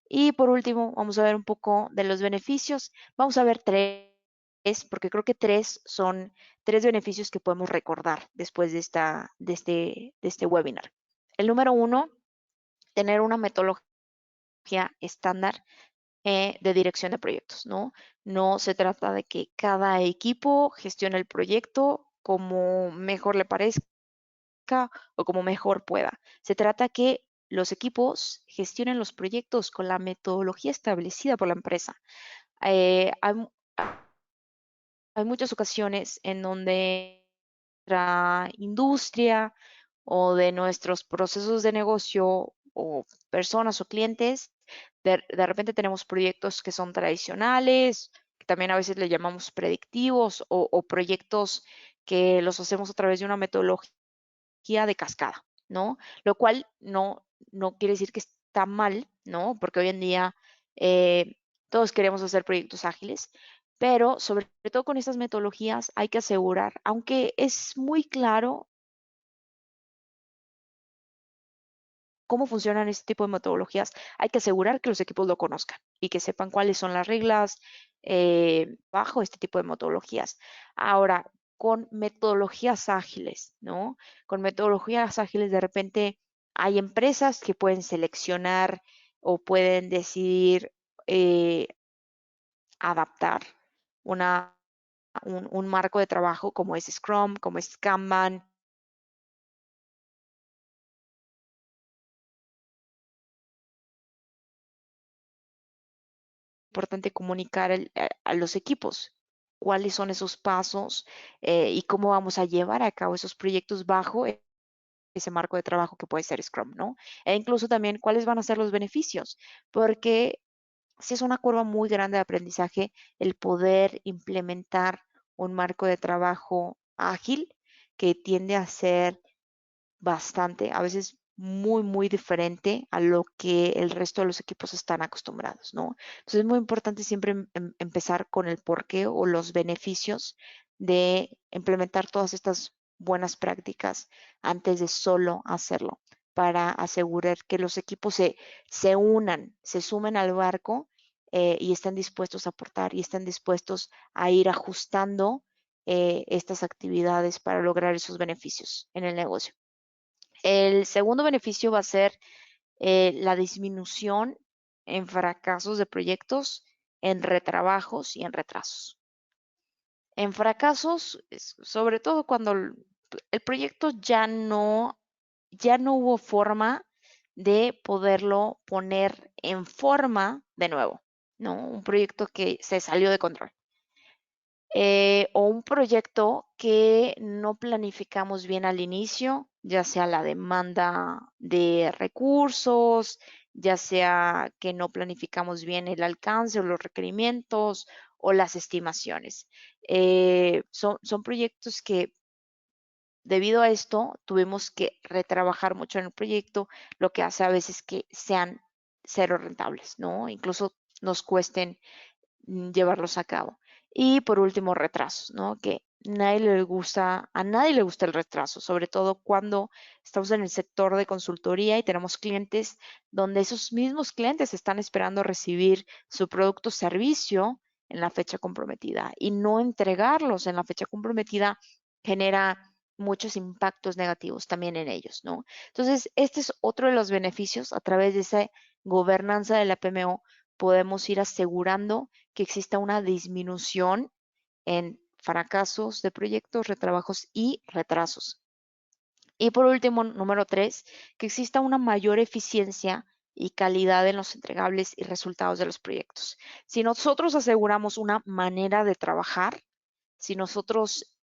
Y por último, vamos a ver un poco de los beneficios. Vamos a ver tres, porque creo que tres son tres beneficios que podemos recordar después de este webinar. El número uno, tener una metodología estándar de dirección de proyectos, ¿no? No se trata de que cada equipo gestione el proyecto como mejor le parezca o como mejor pueda. Se trata que los equipos gestionen los proyectos con la metodología establecida por la empresa. Hay muchas ocasiones en donde la industria o de nuestros procesos de negocio o personas o clientes, de repente tenemos proyectos que son tradicionales, que también a veces le llamamos predictivos o proyectos que los hacemos a través de una metodología de cascada, ¿no? Lo cual no quiere decir que está mal, ¿no? Porque hoy en día eh, todos queremos hacer proyectos ágiles, pero sobre todo con estas metodologías hay que asegurar, aunque es muy claro cómo funcionan este tipo de metodologías, hay que asegurar que los equipos lo conozcan y que sepan cuáles son las reglas bajo este tipo de metodologías. Ahora, con metodologías ágiles, ¿no? Con metodologías ágiles de repente hay empresas que pueden seleccionar o pueden decidir eh, adaptar un marco de trabajo como es Scrum, como es Kanban, importante comunicar a los equipos cuáles son esos pasos y cómo vamos a llevar a cabo esos proyectos bajo ese marco de trabajo que puede ser Scrum, ¿no? E incluso también cuáles van a ser los beneficios, porque si es una curva muy grande de aprendizaje el poder implementar un marco de trabajo ágil que tiende a ser bastante, a veces muy, muy diferente a lo que el resto de los equipos están acostumbrados, ¿no? Entonces es muy importante siempre empezar con el porqué o los beneficios de implementar todas estas buenas prácticas antes de solo hacerlo, para asegurar que los equipos se unan, se sumen al barco y estén dispuestos a aportar y estén dispuestos a ir ajustando estas actividades para lograr esos beneficios en el negocio. El segundo beneficio va a ser la disminución en fracasos de proyectos, en retrabajos y en retrasos. En fracasos, sobre todo cuando el proyecto ya no hubo forma de poderlo poner en forma de nuevo, ¿no? Un proyecto que se salió de control. O un proyecto que no planificamos bien al inicio, ya sea la demanda de recursos, ya sea que no planificamos bien el alcance o los requerimientos o las estimaciones. Son proyectos que debido a esto tuvimos que retrabajar mucho en el proyecto, lo que hace a veces que sean cero rentables, ¿no? Incluso nos cuesten llevarlos a cabo. Y por último, retrasos, ¿no? Que a nadie le gusta el retraso, sobre todo cuando estamos en el sector de consultoría y tenemos clientes donde esos mismos clientes están esperando recibir su producto o servicio en la fecha comprometida y no entregarlos en la fecha comprometida genera muchos impactos negativos también en ellos, ¿no? Entonces, este es otro de los beneficios a través de esa gobernanza de la PMO podemos ir asegurando que exista una disminución en fracasos de proyectos, retrabajos y retrasos. Y por último, número 3, que exista una mayor eficiencia y calidad en los entregables y resultados de los proyectos. Si nosotros aseguramos una manera de trabajar, si nosotros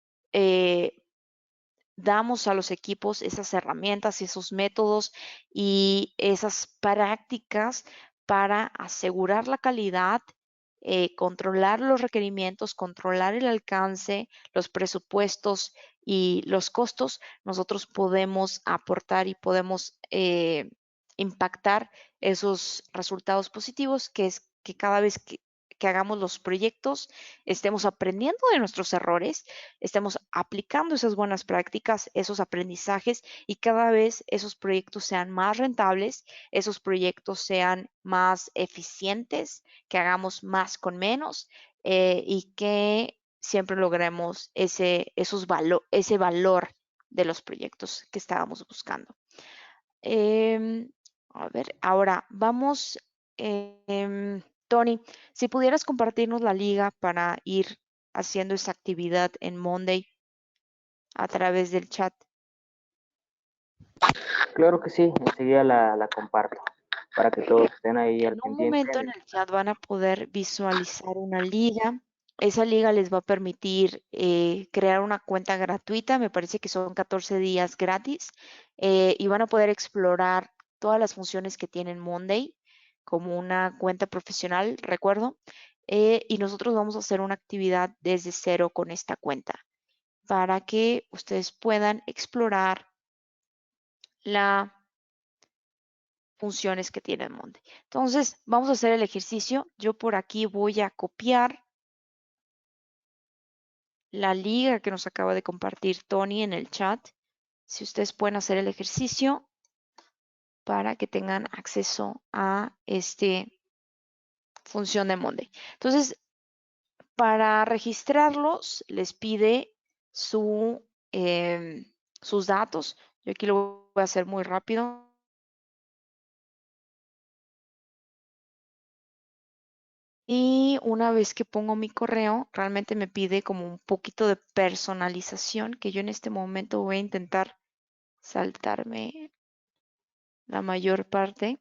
damos a los equipos esas herramientas y esos métodos y esas prácticas para asegurar la calidad, controlar los requerimientos, controlar el alcance, los presupuestos y los costos, nosotros podemos aportar y podemos impactar esos resultados positivos, que es que cada vez que hagamos los proyectos, estemos aprendiendo de nuestros errores, estemos aplicando esas buenas prácticas, esos aprendizajes y cada vez esos proyectos sean más rentables, esos proyectos sean más eficientes, que hagamos más con menos y que siempre logremos ese valor de los proyectos que estábamos buscando. A ver, ahora vamos, Tony, si pudieras compartirnos la liga para ir haciendo esa actividad en Monday a través del chat. Claro que sí, enseguida la comparto para que todos estén ahí al En un pendiente. momento en el chat van a poder visualizar una liga. Esa liga les va a permitir crear una cuenta gratuita, me parece que son 14 días gratis, y van a poder explorar todas las funciones que tiene Monday como una cuenta profesional, recuerdo, y nosotros vamos a hacer una actividad desde cero con esta cuenta para que ustedes puedan explorar las funciones que tiene Monday. Entonces, vamos a hacer el ejercicio. Yo por aquí voy a copiar la liga que nos acaba de compartir Tony en el chat. Si ustedes pueden hacer el ejercicio para que tengan acceso a esta función de Monday. Entonces, para registrarlos, les pide sus datos. Yo aquí lo voy a hacer muy rápido. Y una vez que pongo mi correo, realmente me pide como un poquito de personalización, que yo en este momento voy a intentar saltarme la mayor parte.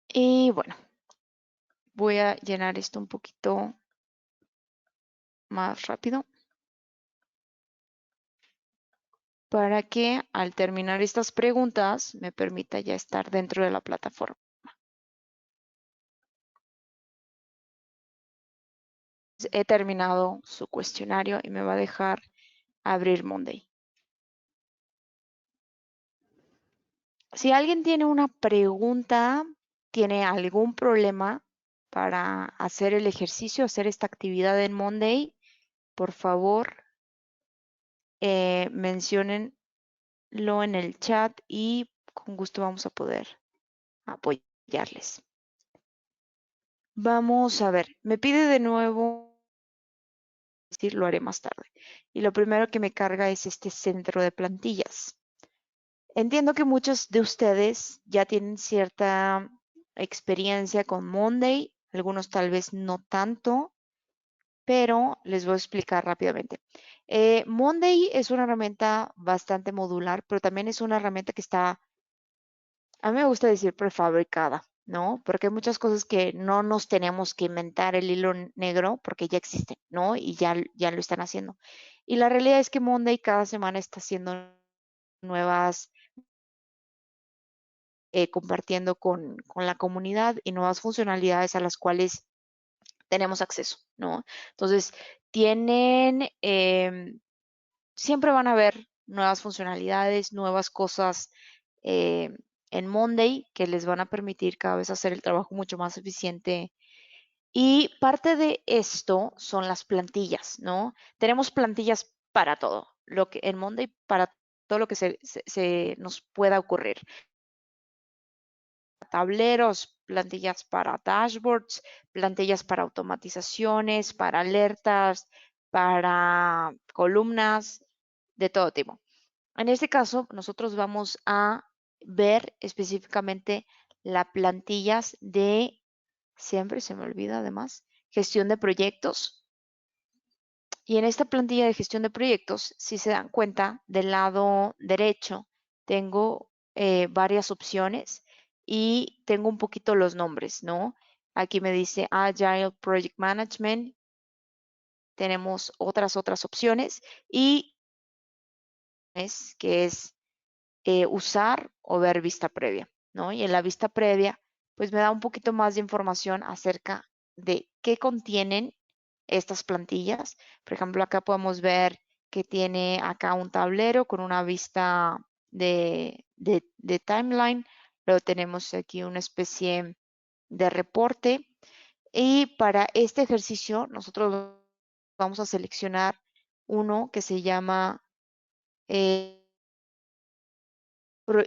Y bueno, voy a llenar esto un poquito más rápido para que al terminar estas preguntas me permita ya estar dentro de la plataforma. he terminado su cuestionario y me va a dejar abrir Monday. Si alguien tiene una pregunta, tiene algún problema para hacer el ejercicio, hacer esta actividad en Monday, por favor, menciónenlo en el chat y con gusto vamos a poder apoyarles. Vamos a ver, me pide de nuevo, decir, lo haré más tarde. Y lo primero que me carga es este centro de plantillas. Entiendo que muchos de ustedes ya tienen cierta experiencia con Monday, algunos tal vez no tanto, pero les voy a explicar rápidamente. Monday es una herramienta bastante modular, pero también es una herramienta que está, a mí me gusta decir prefabricada, ¿no? Porque hay muchas cosas que no nos tenemos que inventar el hilo negro porque ya existen, ¿no? Y ya lo están haciendo. Y la realidad es que Monday cada semana está haciendo nuevas compartiendo con la comunidad y nuevas funcionalidades a las cuales tenemos acceso, ¿no? Entonces, siempre van a haber nuevas funcionalidades, nuevas cosas eh, en Monday que les van a permitir cada vez hacer el trabajo mucho más eficiente. Y parte de esto son las plantillas, ¿no? Tenemos plantillas para todo, lo que en Monday para todo lo que se nos pueda ocurrir. Tableros, plantillas para dashboards, plantillas para automatizaciones, para alertas, para columnas, de todo tipo. En este caso, nosotros vamos a ver específicamente las plantillas de, siempre se me olvida además, gestión de proyectos. Y en esta plantilla de gestión de proyectos, si se dan cuenta, del lado derecho tengo varias opciones y tengo un poquito los nombres, ¿no? Aquí me dice Agile Project Management, tenemos otras opciones y que es usar o ver vista previa, ¿no? Y en la vista previa, pues me da un poquito más de información acerca de qué contienen estas plantillas. Por ejemplo, acá podemos ver que tiene acá un tablero con una vista de timeline. Luego tenemos aquí una especie de reporte. Y para este ejercicio, nosotros vamos a seleccionar uno que se llama eh,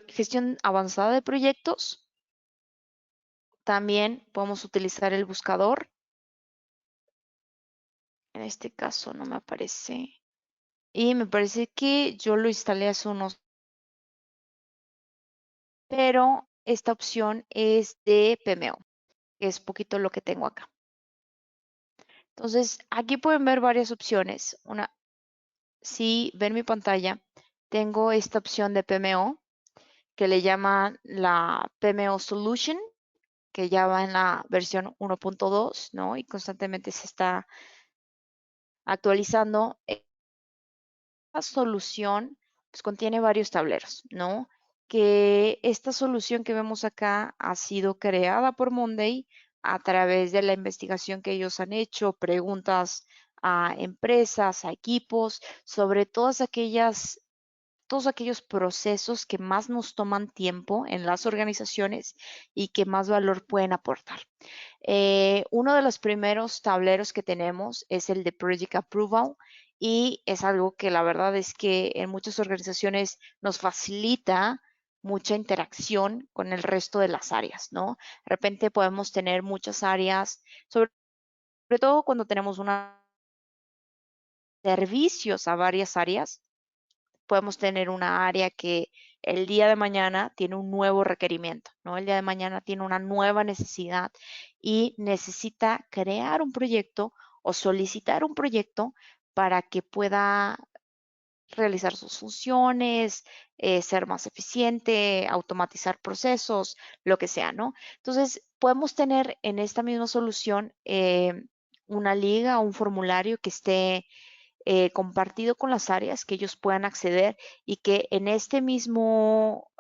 gestión avanzada de proyectos. También podemos utilizar el buscador. En este caso no me aparece. Y me parece que yo lo instalé hace unos, pero esta opción es de PMO, que es poquito lo que tengo acá. Entonces, aquí pueden ver varias opciones. Si ven mi pantalla, tengo esta opción de PMO que le llaman la PMO Solution, que ya va en la versión 1.2, ¿no? Y constantemente se está actualizando. Esta solución pues, contiene varios tableros, ¿no? Que esta solución que vemos acá ha sido creada por Monday a través de la investigación que ellos han hecho, preguntas a empresas, a equipos, sobre todos aquellos procesos que más nos toman tiempo en las organizaciones y que más valor pueden aportar. Uno de los primeros tableros que tenemos es el de Project Approval y es algo que la verdad es que en muchas organizaciones nos facilita mucha interacción con el resto de las áreas, ¿no? De repente podemos tener muchas áreas, sobre todo cuando tenemos servicios a varias áreas, podemos tener una área que el día de mañana tiene un nuevo requerimiento, ¿no? El día de mañana tiene una nueva necesidad y necesita crear un proyecto o solicitar un proyecto para que pueda realizar sus funciones, ser más eficiente, automatizar procesos, lo que sea, ¿no? Entonces, podemos tener en esta misma solución una liga, un formulario que esté compartido con las áreas, que ellos puedan acceder y que en este mismo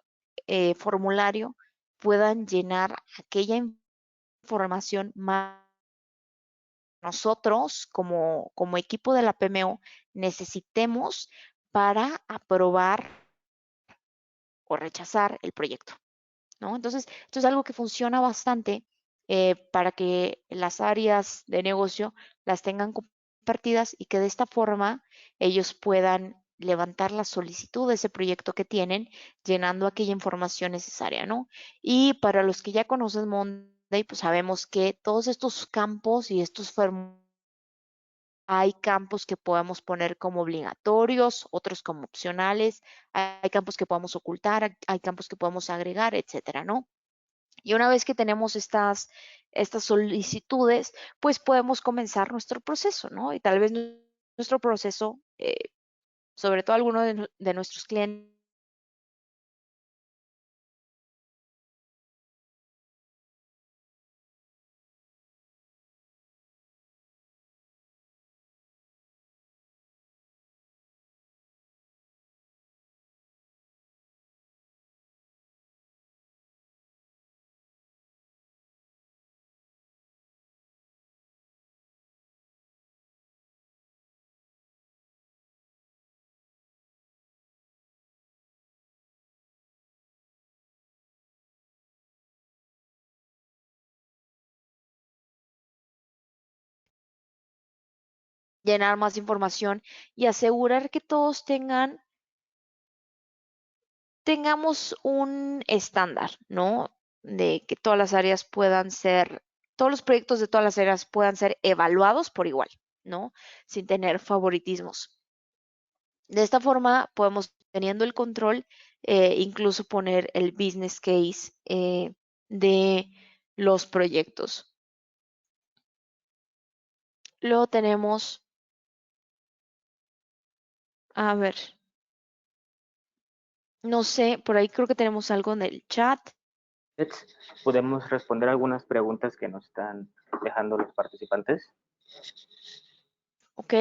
formulario puedan llenar aquella información más nosotros como equipo de la PMO necesitemos para aprobar o rechazar el proyecto, ¿no? Entonces, esto es algo que funciona bastante para que las áreas de negocio las tengan compartidas y que de esta forma ellos puedan levantar la solicitud de ese proyecto que tienen, llenando aquella información necesaria, ¿no? Y para los que ya conocen Monday, pues sabemos que todos estos campos y estos hay campos que podemos poner como obligatorios, otros como opcionales, hay campos que podemos ocultar, hay campos que podemos agregar, etcétera, ¿no? Y una vez que tenemos estas solicitudes, pues podemos comenzar nuestro proceso, ¿no? Y tal vez nuestro proceso, sobre todo algunos de nuestros clientes, llenar más información y asegurar que todos tengamos un estándar, ¿no? De que todas las áreas puedan ser, todos los proyectos de todas las áreas puedan ser evaluados por igual, ¿no? Sin tener favoritismos. De esta forma podemos, teniendo el control, incluso poner el business case de los proyectos. Luego tenemos, a ver, no sé, por ahí creo que tenemos algo en el chat. Podemos responder algunas preguntas que nos están dejando los participantes. Ok,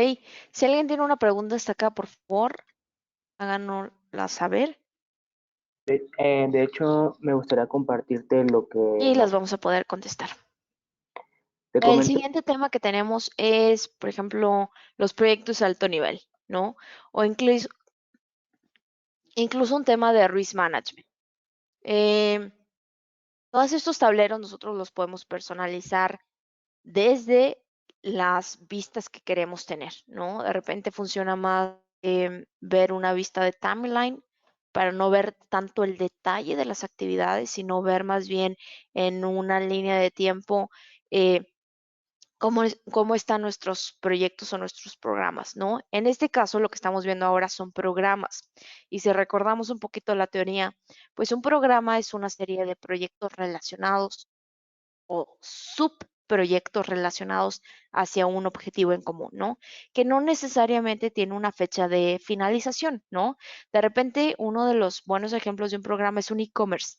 si alguien tiene una pregunta hasta acá, por favor, háganosla saber De hecho, me gustaría compartirte lo que y las vamos a poder contestar. te El comento. siguiente tema que tenemos es, por ejemplo, los proyectos de alto nivel, ¿no? O incluso un tema de risk management. Eh, Todos estos tableros nosotros los podemos personalizar desde las vistas que queremos tener, ¿no? De repente funciona más ver una vista de timeline para no ver tanto el detalle de las actividades, sino ver más bien en una línea de tiempo eh, cómo están nuestros proyectos o nuestros programas, ¿no? En este caso, lo que estamos viendo ahora son programas. Y si recordamos un poquito la teoría, pues un programa es una serie de proyectos relacionados o subproyectos relacionados hacia un objetivo en común, ¿no? Que no necesariamente tiene una fecha de finalización, ¿no? De repente, uno de los buenos ejemplos de un programa es un e-commerce.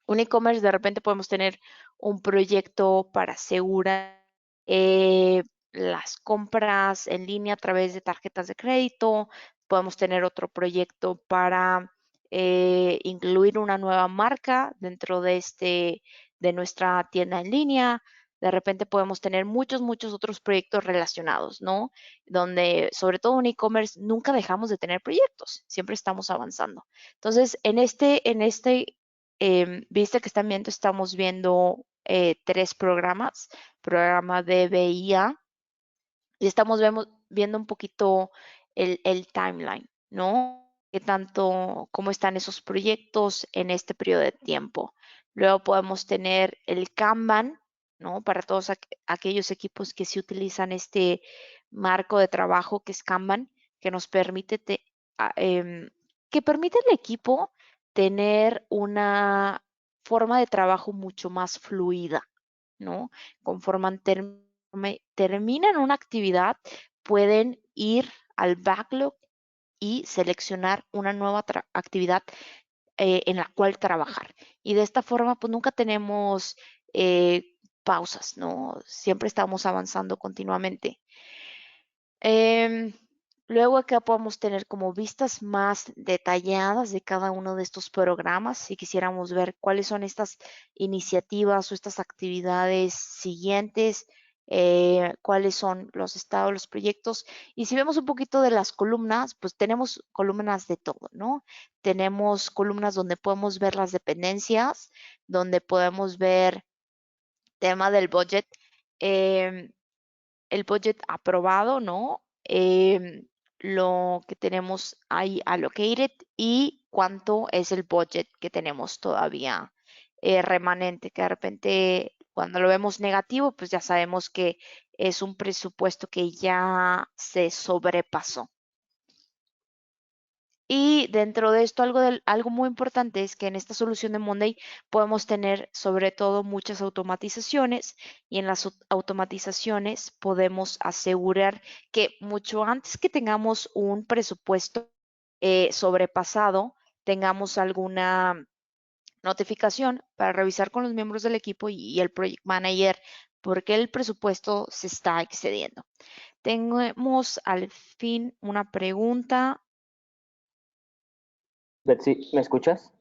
Un e-commerce, de repente podemos tener un proyecto para asegurar las compras en línea a través de tarjetas de crédito. Podemos tener otro proyecto para incluir una nueva marca dentro de nuestra tienda en línea. De repente podemos tener muchos otros proyectos relacionados, ¿no? Donde, sobre todo en e-commerce, nunca dejamos de tener proyectos, siempre estamos avanzando. Entonces, en este viste que están viendo, estamos viendo tres programas, programa de BIA, y estamos viendo un poquito el timeline, ¿no? ¿Qué tanto, cómo están esos proyectos en este periodo de tiempo? Luego podemos tener el Kanban, ¿no? Para todos aquellos equipos que sí utilizan este marco de trabajo que es Kanban, que nos permite, que permite al equipo tener una forma de trabajo mucho más fluida, ¿no? Conforme terminan una actividad, pueden ir al backlog y seleccionar una nueva actividad en la cual trabajar. Y de esta forma, pues nunca tenemos pausas, ¿no? Siempre estamos avanzando continuamente. Em, Luego acá podemos tener como vistas más detalladas de cada uno de estos programas. Si quisiéramos ver cuáles son estas iniciativas o estas actividades siguientes, cuáles son los estados de los proyectos. Y si vemos un poquito de las columnas, pues tenemos columnas de todo, ¿no? Tenemos columnas donde podemos ver las dependencias, donde podemos ver tema del budget, em, el budget aprobado, ¿no? Lo que tenemos ahí allocated y cuánto es el budget que tenemos todavía remanente, que de repente cuando lo vemos negativo, pues ya sabemos que es un presupuesto que ya se sobrepasó. Y dentro de esto, algo muy importante es que en esta solución de Monday podemos tener sobre todo muchas automatizaciones y en las automatizaciones podemos asegurar que mucho antes que tengamos un presupuesto sobrepasado, tengamos alguna notificación para revisar con los miembros del equipo y el project manager por qué el presupuesto se está excediendo. Tenemos al fin una pregunta. Betsy, ¿me escuchas?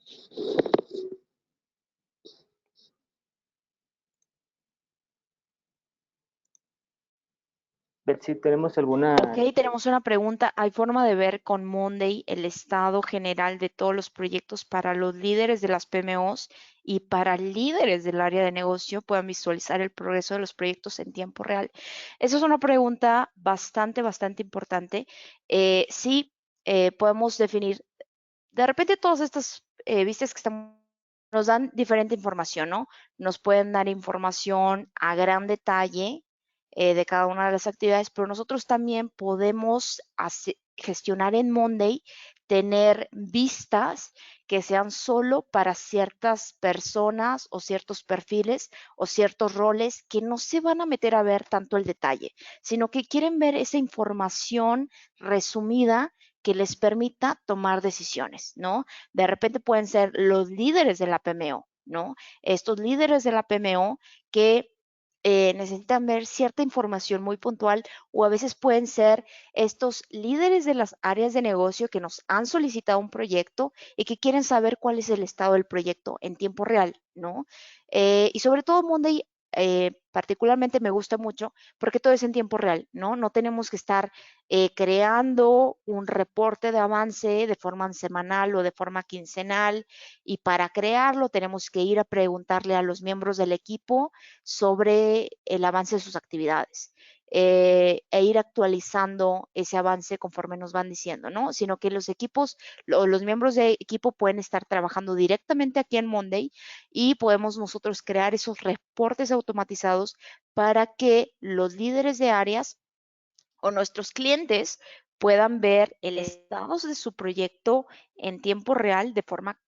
Betsy, ¿tenemos alguna... Ok, tenemos una pregunta. ¿Hay forma de ver con Monday el estado general de todos los proyectos para los líderes de las PMOs y para líderes del área de negocio puedan visualizar el progreso de los proyectos en tiempo real? Esa es una pregunta bastante importante. Sí, podemos definir, de repente todas estas vistas que están nos dan diferente información, ¿no? Nos pueden dar información a gran detalle de cada una de las actividades, pero nosotros también podemos gestionar en Monday, tener vistas que sean solo para ciertas personas o ciertos perfiles o ciertos roles que no se van a meter a ver tanto el detalle, sino que quieren ver esa información resumida que les permita tomar decisiones, ¿no? De repente pueden ser los líderes de la PMO, ¿no? Estos líderes de la PMO que necesitan ver cierta información muy puntual o a veces pueden ser estos líderes de las áreas de negocio que nos han solicitado un proyecto y que quieren saber cuál es el estado del proyecto en tiempo real, ¿no? Y sobre todo Monday particularmente me gusta mucho porque todo es en tiempo real, ¿no? No tenemos que estar creando un reporte de avance de forma semanal o de forma quincenal y para crearlo tenemos que ir a preguntarle a los miembros del equipo sobre el avance de sus actividades e ir actualizando ese avance conforme nos van diciendo, ¿no? Sino que los equipos, los miembros de equipo pueden estar trabajando directamente aquí en Monday y podemos nosotros crear esos reportes automatizados para que los líderes de áreas o nuestros clientes puedan ver el estado de su proyecto en tiempo real de forma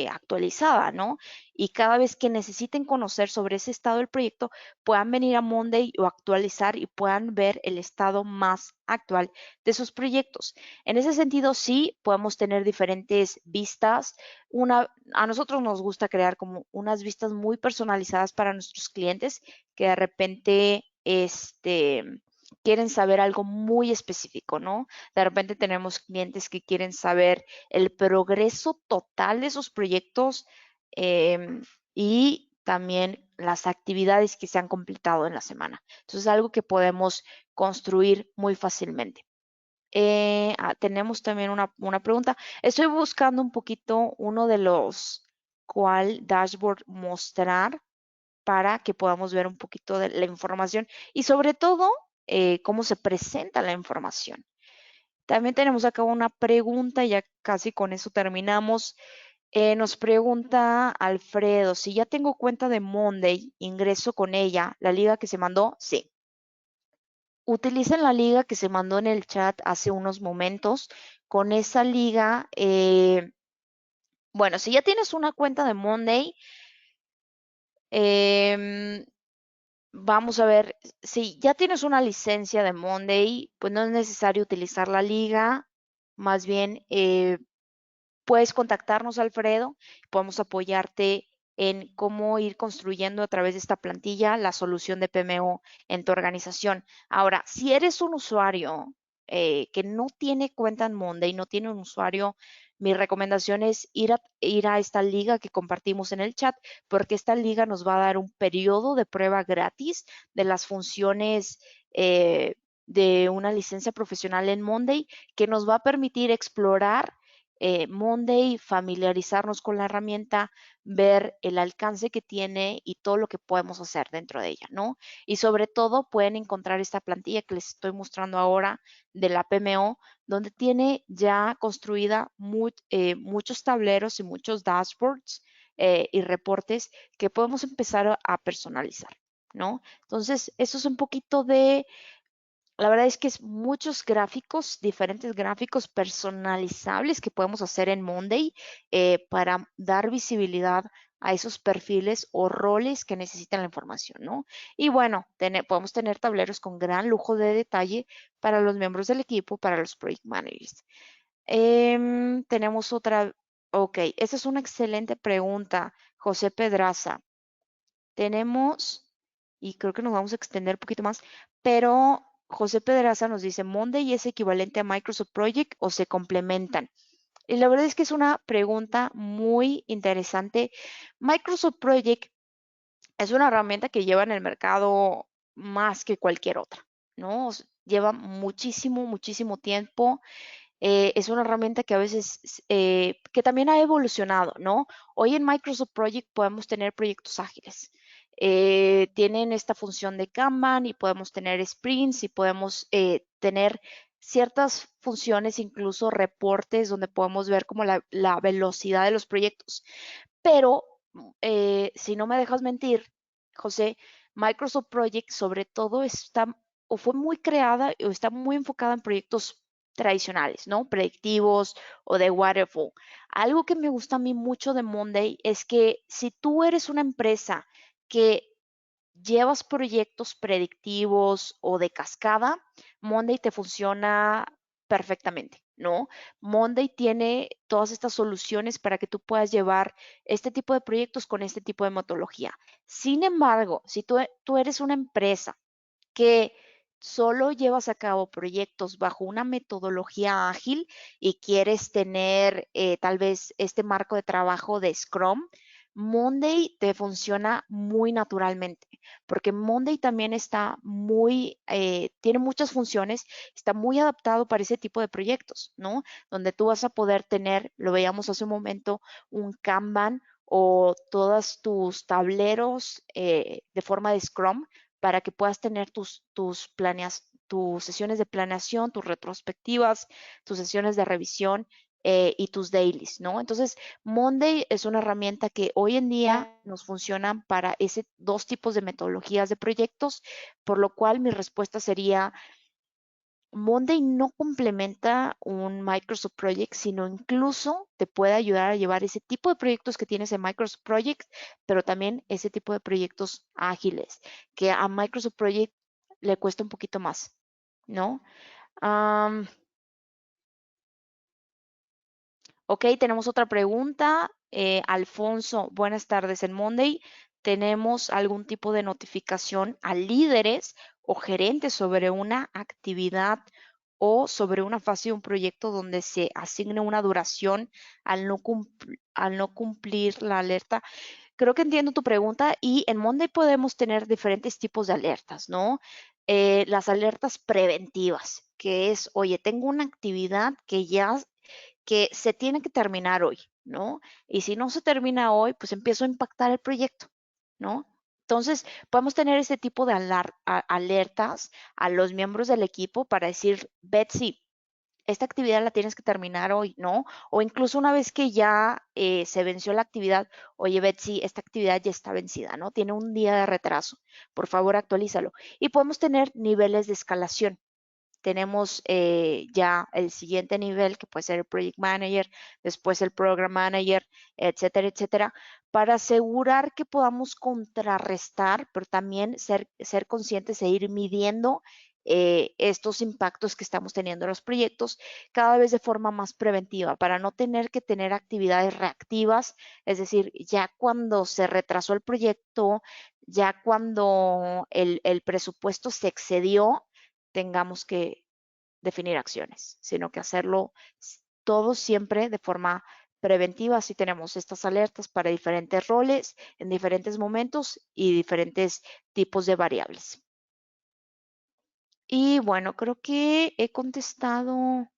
actualizada, ¿no? Y cada vez que necesiten conocer sobre ese estado del proyecto, puedan venir a Monday o actualizar y puedan ver el estado más actual de sus proyectos. En ese sentido, sí, podemos tener diferentes vistas. A nosotros nos gusta crear como unas vistas muy personalizadas para nuestros clientes que de repente, quieren saber algo muy específico, ¿no? De repente tenemos clientes que quieren saber el progreso total de sus proyectos y también las actividades que se han completado en la semana. Entonces, es algo que podemos construir muy fácilmente. Tenemos también una pregunta. Estoy buscando un poquito uno de los cual dashboard mostrar para que podamos ver un poquito de la información y sobre todo cómo se presenta la información. También tenemos acá una pregunta, ya casi con eso terminamos. Nos pregunta Alfredo, si ya tengo cuenta de Monday, ingreso con ella, la liga que se mandó, sí. Utilicen la liga que se mandó en el chat hace unos momentos. Con esa liga, bueno, si ya tienes una cuenta de Monday, em, vamos a ver, si ya tienes una licencia de Monday, pues no es necesario utilizar la liga, más bien puedes contactarnos, Alfredo, podemos apoyarte en cómo ir construyendo a través de esta plantilla la solución de PMO en tu organización. Ahora, si eres un usuario que no tiene cuenta en Monday, no tiene un usuario Mi recomendación es ir a esta liga que compartimos en el chat, porque esta liga nos va a dar un periodo de prueba gratis de las funciones de una licencia profesional en Monday, que nos va a permitir explorar Monday, familiarizarnos con la herramienta, ver el alcance que tiene y todo lo que podemos hacer dentro de ella, ¿no? Y sobre todo pueden encontrar esta plantilla que les estoy mostrando ahora de la PMO, donde tiene ya construida muchos tableros y muchos dashboards y reportes que podemos empezar a personalizar, ¿no? Entonces, eso es un poquito de la verdad es que es muchos gráficos, diferentes gráficos personalizables que podemos hacer en Monday para dar visibilidad a esos perfiles o roles que necesitan la información, ¿no? Y bueno, podemos tener tableros con gran lujo de detalle para los miembros del equipo, para los project managers. Tenemos otra, ok, esa es una excelente pregunta, José Pedraza. Tenemos, y creo que nos vamos a extender un poquito más, pero José Pedraza nos dice, ¿Monday es equivalente a Microsoft Project o se complementan? Y la verdad es que es una pregunta muy interesante. Microsoft Project es una herramienta que lleva en el mercado más que cualquier otra, ¿no? Lleva muchísimo, muchísimo tiempo. Es una herramienta que a veces, que también ha evolucionado, ¿no? Hoy en Microsoft Project podemos tener proyectos ágiles. Tienen esta función de Kanban y podemos tener sprints y podemos tener ciertas funciones, incluso reportes donde podemos ver como la velocidad de los proyectos. Pero, si no me dejas mentir, José, Microsoft Project sobre todo está o fue muy creada o está muy enfocada en proyectos tradicionales, ¿no? Predictivos o de waterfall. Algo que me gusta a mí mucho de Monday es que si tú eres una empresa que llevas proyectos predictivos o de cascada, Monday te funciona perfectamente, ¿no? Monday tiene todas estas soluciones para que tú puedas llevar este tipo de proyectos con este tipo de metodología. Sin embargo, si tú eres una empresa que solo llevas a cabo proyectos bajo una metodología ágil y quieres tener tal vez este marco de trabajo de Scrum, Monday te funciona muy naturalmente, porque Monday también está tiene muchas funciones, está muy adaptado para ese tipo de proyectos, ¿no? Donde tú vas a poder tener, lo veíamos hace un momento, un Kanban o todos tus tableros de forma de Scrum para que puedas tener tus sesiones de planeación, tus retrospectivas, tus sesiones de revisión y tus dailies, ¿no? Entonces, Monday es una herramienta que hoy en día nos funciona para ese dos tipos de metodologías de proyectos, por lo cual mi respuesta sería Monday no complementa un Microsoft Project, sino incluso te puede ayudar a llevar ese tipo de proyectos que tienes en Microsoft Project, pero también ese tipo de proyectos ágiles, que a Microsoft Project le cuesta un poquito más, ¿no? Am, ok, tenemos otra pregunta. Alfonso, buenas tardes. En Monday, ¿tenemos algún tipo de notificación a líderes o gerentes sobre una actividad o sobre una fase de un proyecto donde se asigne una duración al no cumplir la alerta? Creo que entiendo tu pregunta y en Monday podemos tener diferentes tipos de alertas, ¿no? Las alertas preventivas, que es, oye, tengo una actividad que se tiene que terminar hoy, ¿no? Y si no se termina hoy, pues empiezo a impactar el proyecto, ¿no? Entonces, podemos tener este tipo de alertas a los miembros del equipo para decir, Betsy, esta actividad la tienes que terminar hoy, ¿no? O incluso una vez que ya se venció la actividad, oye, Betsy, esta actividad ya está vencida, ¿no? Tiene un día de retraso. Por favor, actualízalo. Y podemos tener niveles de escalación. Tenemos ya el siguiente nivel, que puede ser el Project Manager, después el Program Manager, etcétera, etcétera, para asegurar que podamos contrarrestar, pero también ser conscientes e ir midiendo estos impactos que estamos teniendo en los proyectos cada vez de forma más preventiva, para no tener que tener actividades reactivas, es decir, ya cuando se retrasó el proyecto, ya cuando el presupuesto se excedió, tengamos que definir acciones, sino que hacerlo todo siempre de forma preventiva. Así tenemos estas alertas para diferentes roles, en diferentes momentos y diferentes tipos de variables. Y bueno, creo que he contestado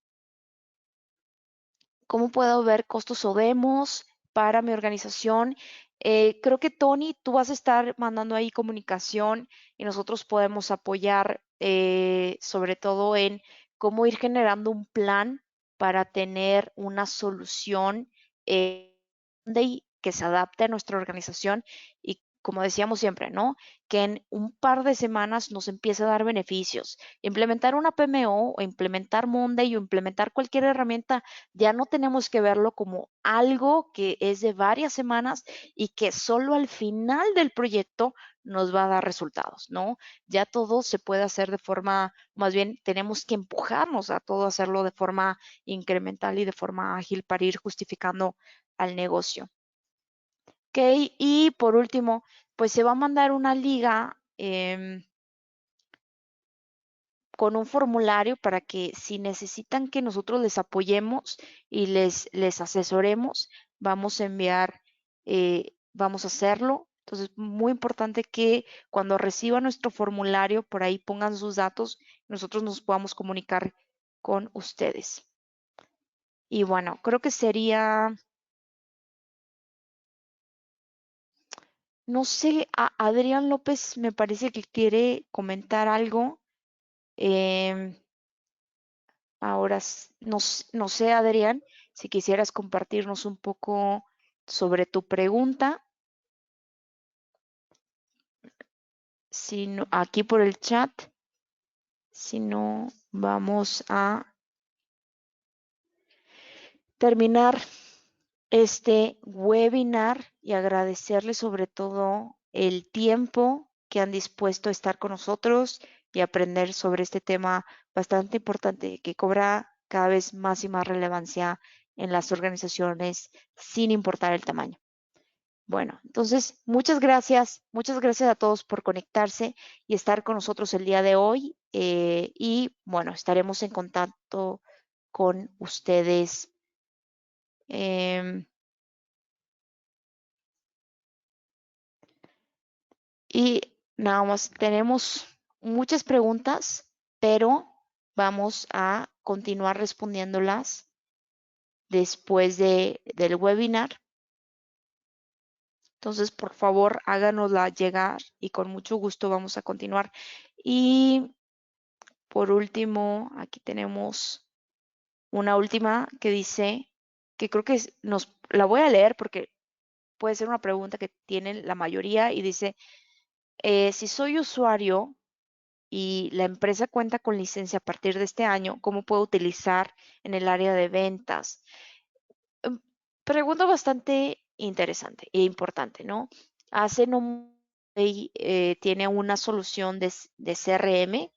cómo puedo ver costos o demos para mi organización. Creo que Tony, tú vas a estar mandando ahí comunicación y nosotros podemos apoyar sobre todo en cómo ir generando un plan para tener una solución que se adapte a nuestra organización y como decíamos siempre, ¿no? Que en un par de semanas nos empiece a dar beneficios. Implementar una PMO o implementar Monday o implementar cualquier herramienta, ya no tenemos que verlo como algo que es de varias semanas y que solo al final del proyecto nos va a dar resultados, ¿no? Ya todo se puede hacer de forma, más bien tenemos que empujarnos a todo hacerlo de forma incremental y de forma ágil para ir justificando al negocio. Ok, y por último, pues se va a mandar una liga con un formulario para que si necesitan que nosotros les apoyemos y les asesoremos, vamos a enviar, vamos a hacerlo. Entonces, muy importante que cuando reciban nuestro formulario, por ahí pongan sus datos, nosotros nos podamos comunicar con ustedes. Y bueno, creo que sería, no sé, Adrián López me parece que quiere comentar algo. Em, Ahora, no sé, Adrián, si quisieras compartirnos un poco sobre tu pregunta, si no, aquí por el chat, si no, vamos a terminar este webinar y agradecerles sobre todo el tiempo que han dispuesto a estar con nosotros y aprender sobre este tema bastante importante que cobra cada vez más y más relevancia en las organizaciones sin importar el tamaño. Bueno, entonces muchas gracias a todos por conectarse y estar con nosotros el día de hoy y bueno, estaremos en contacto con ustedes. em, Y nada más, tenemos muchas preguntas, pero vamos a continuar respondiéndolas después del webinar. Entonces, por favor, háganosla llegar y con mucho gusto vamos a continuar. Y por último, aquí tenemos una última que dice, que creo que la voy a leer porque puede ser una pregunta que tienen la mayoría y dice, si soy usuario y la empresa cuenta con licencia a partir de este año, ¿cómo puedo utilizar en el área de ventas? Em, Pregunta bastante interesante e importante, ¿no? Hace no tiene una solución de CRM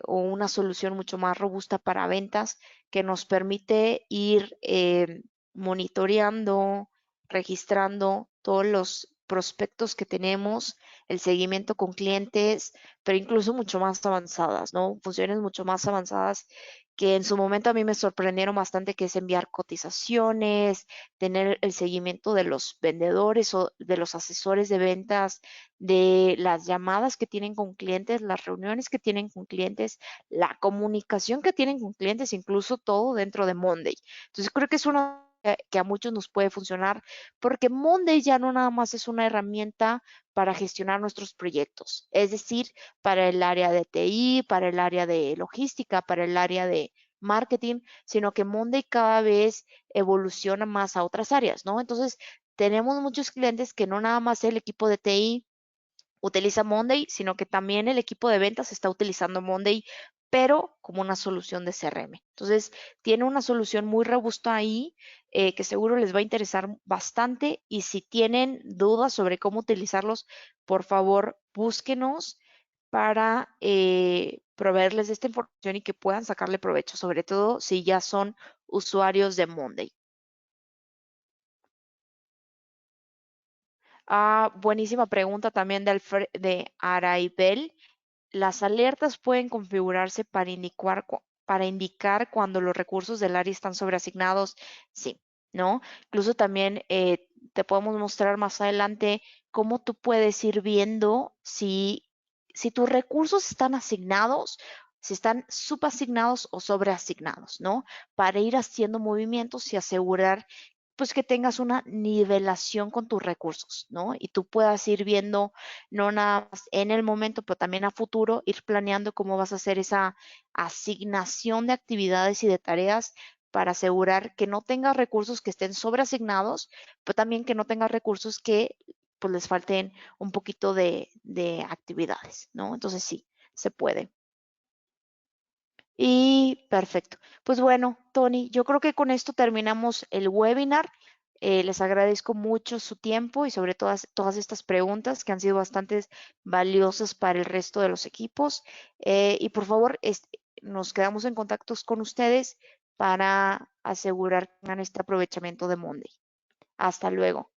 o una solución mucho más robusta para ventas que nos permite ir monitoreando, registrando todos los prospectos que tenemos, el seguimiento con clientes, pero incluso mucho más avanzadas, ¿no? Funciones mucho más avanzadas que en su momento a mí me sorprendieron bastante, que es enviar cotizaciones, tener el seguimiento de los vendedores o de los asesores de ventas, de las llamadas que tienen con clientes, las reuniones que tienen con clientes, la comunicación que tienen con clientes, incluso todo dentro de Monday. Entonces creo que es una que a muchos nos puede funcionar porque Monday ya no nada más es una herramienta para gestionar nuestros proyectos, es decir, para el área de TI, para el área de logística, para el área de marketing, sino que Monday cada vez evoluciona más a otras áreas, ¿no? Entonces, tenemos muchos clientes que no nada más el equipo de TI utiliza Monday, sino que también el equipo de ventas está utilizando Monday, pero como una solución de CRM. Entonces, tiene una solución muy robusta ahí que seguro les va a interesar bastante y si tienen dudas sobre cómo utilizarlos, por favor, búsquenos para proveerles de esta información y que puedan sacarle provecho, sobre todo si ya son usuarios de Monday. Buenísima pregunta también de Araibel. Las alertas pueden configurarse para indicar para indicar cuando los recursos del área están sobreasignados, sí, ¿no? Incluso también te podemos mostrar más adelante cómo tú puedes ir viendo si tus recursos están asignados, si están subasignados o sobreasignados, ¿no? Para ir haciendo movimientos y asegurar pues que tengas una nivelación con tus recursos, ¿no? Y tú puedas ir viendo, no nada más en el momento, pero también a futuro, ir planeando cómo vas a hacer esa asignación de actividades y de tareas para asegurar que no tengas recursos que estén sobreasignados, pero también que no tengas recursos que pues les falten un poquito de actividades, ¿no? Entonces sí, se puede. Y perfecto. Pues bueno, Tony, yo creo que con esto terminamos el webinar. Les agradezco mucho su tiempo y sobre todas estas preguntas que han sido bastante valiosas para el resto de los equipos. Y por favor, nos quedamos en contactos con ustedes para asegurar que tengan este aprovechamiento de Monday. Hasta luego.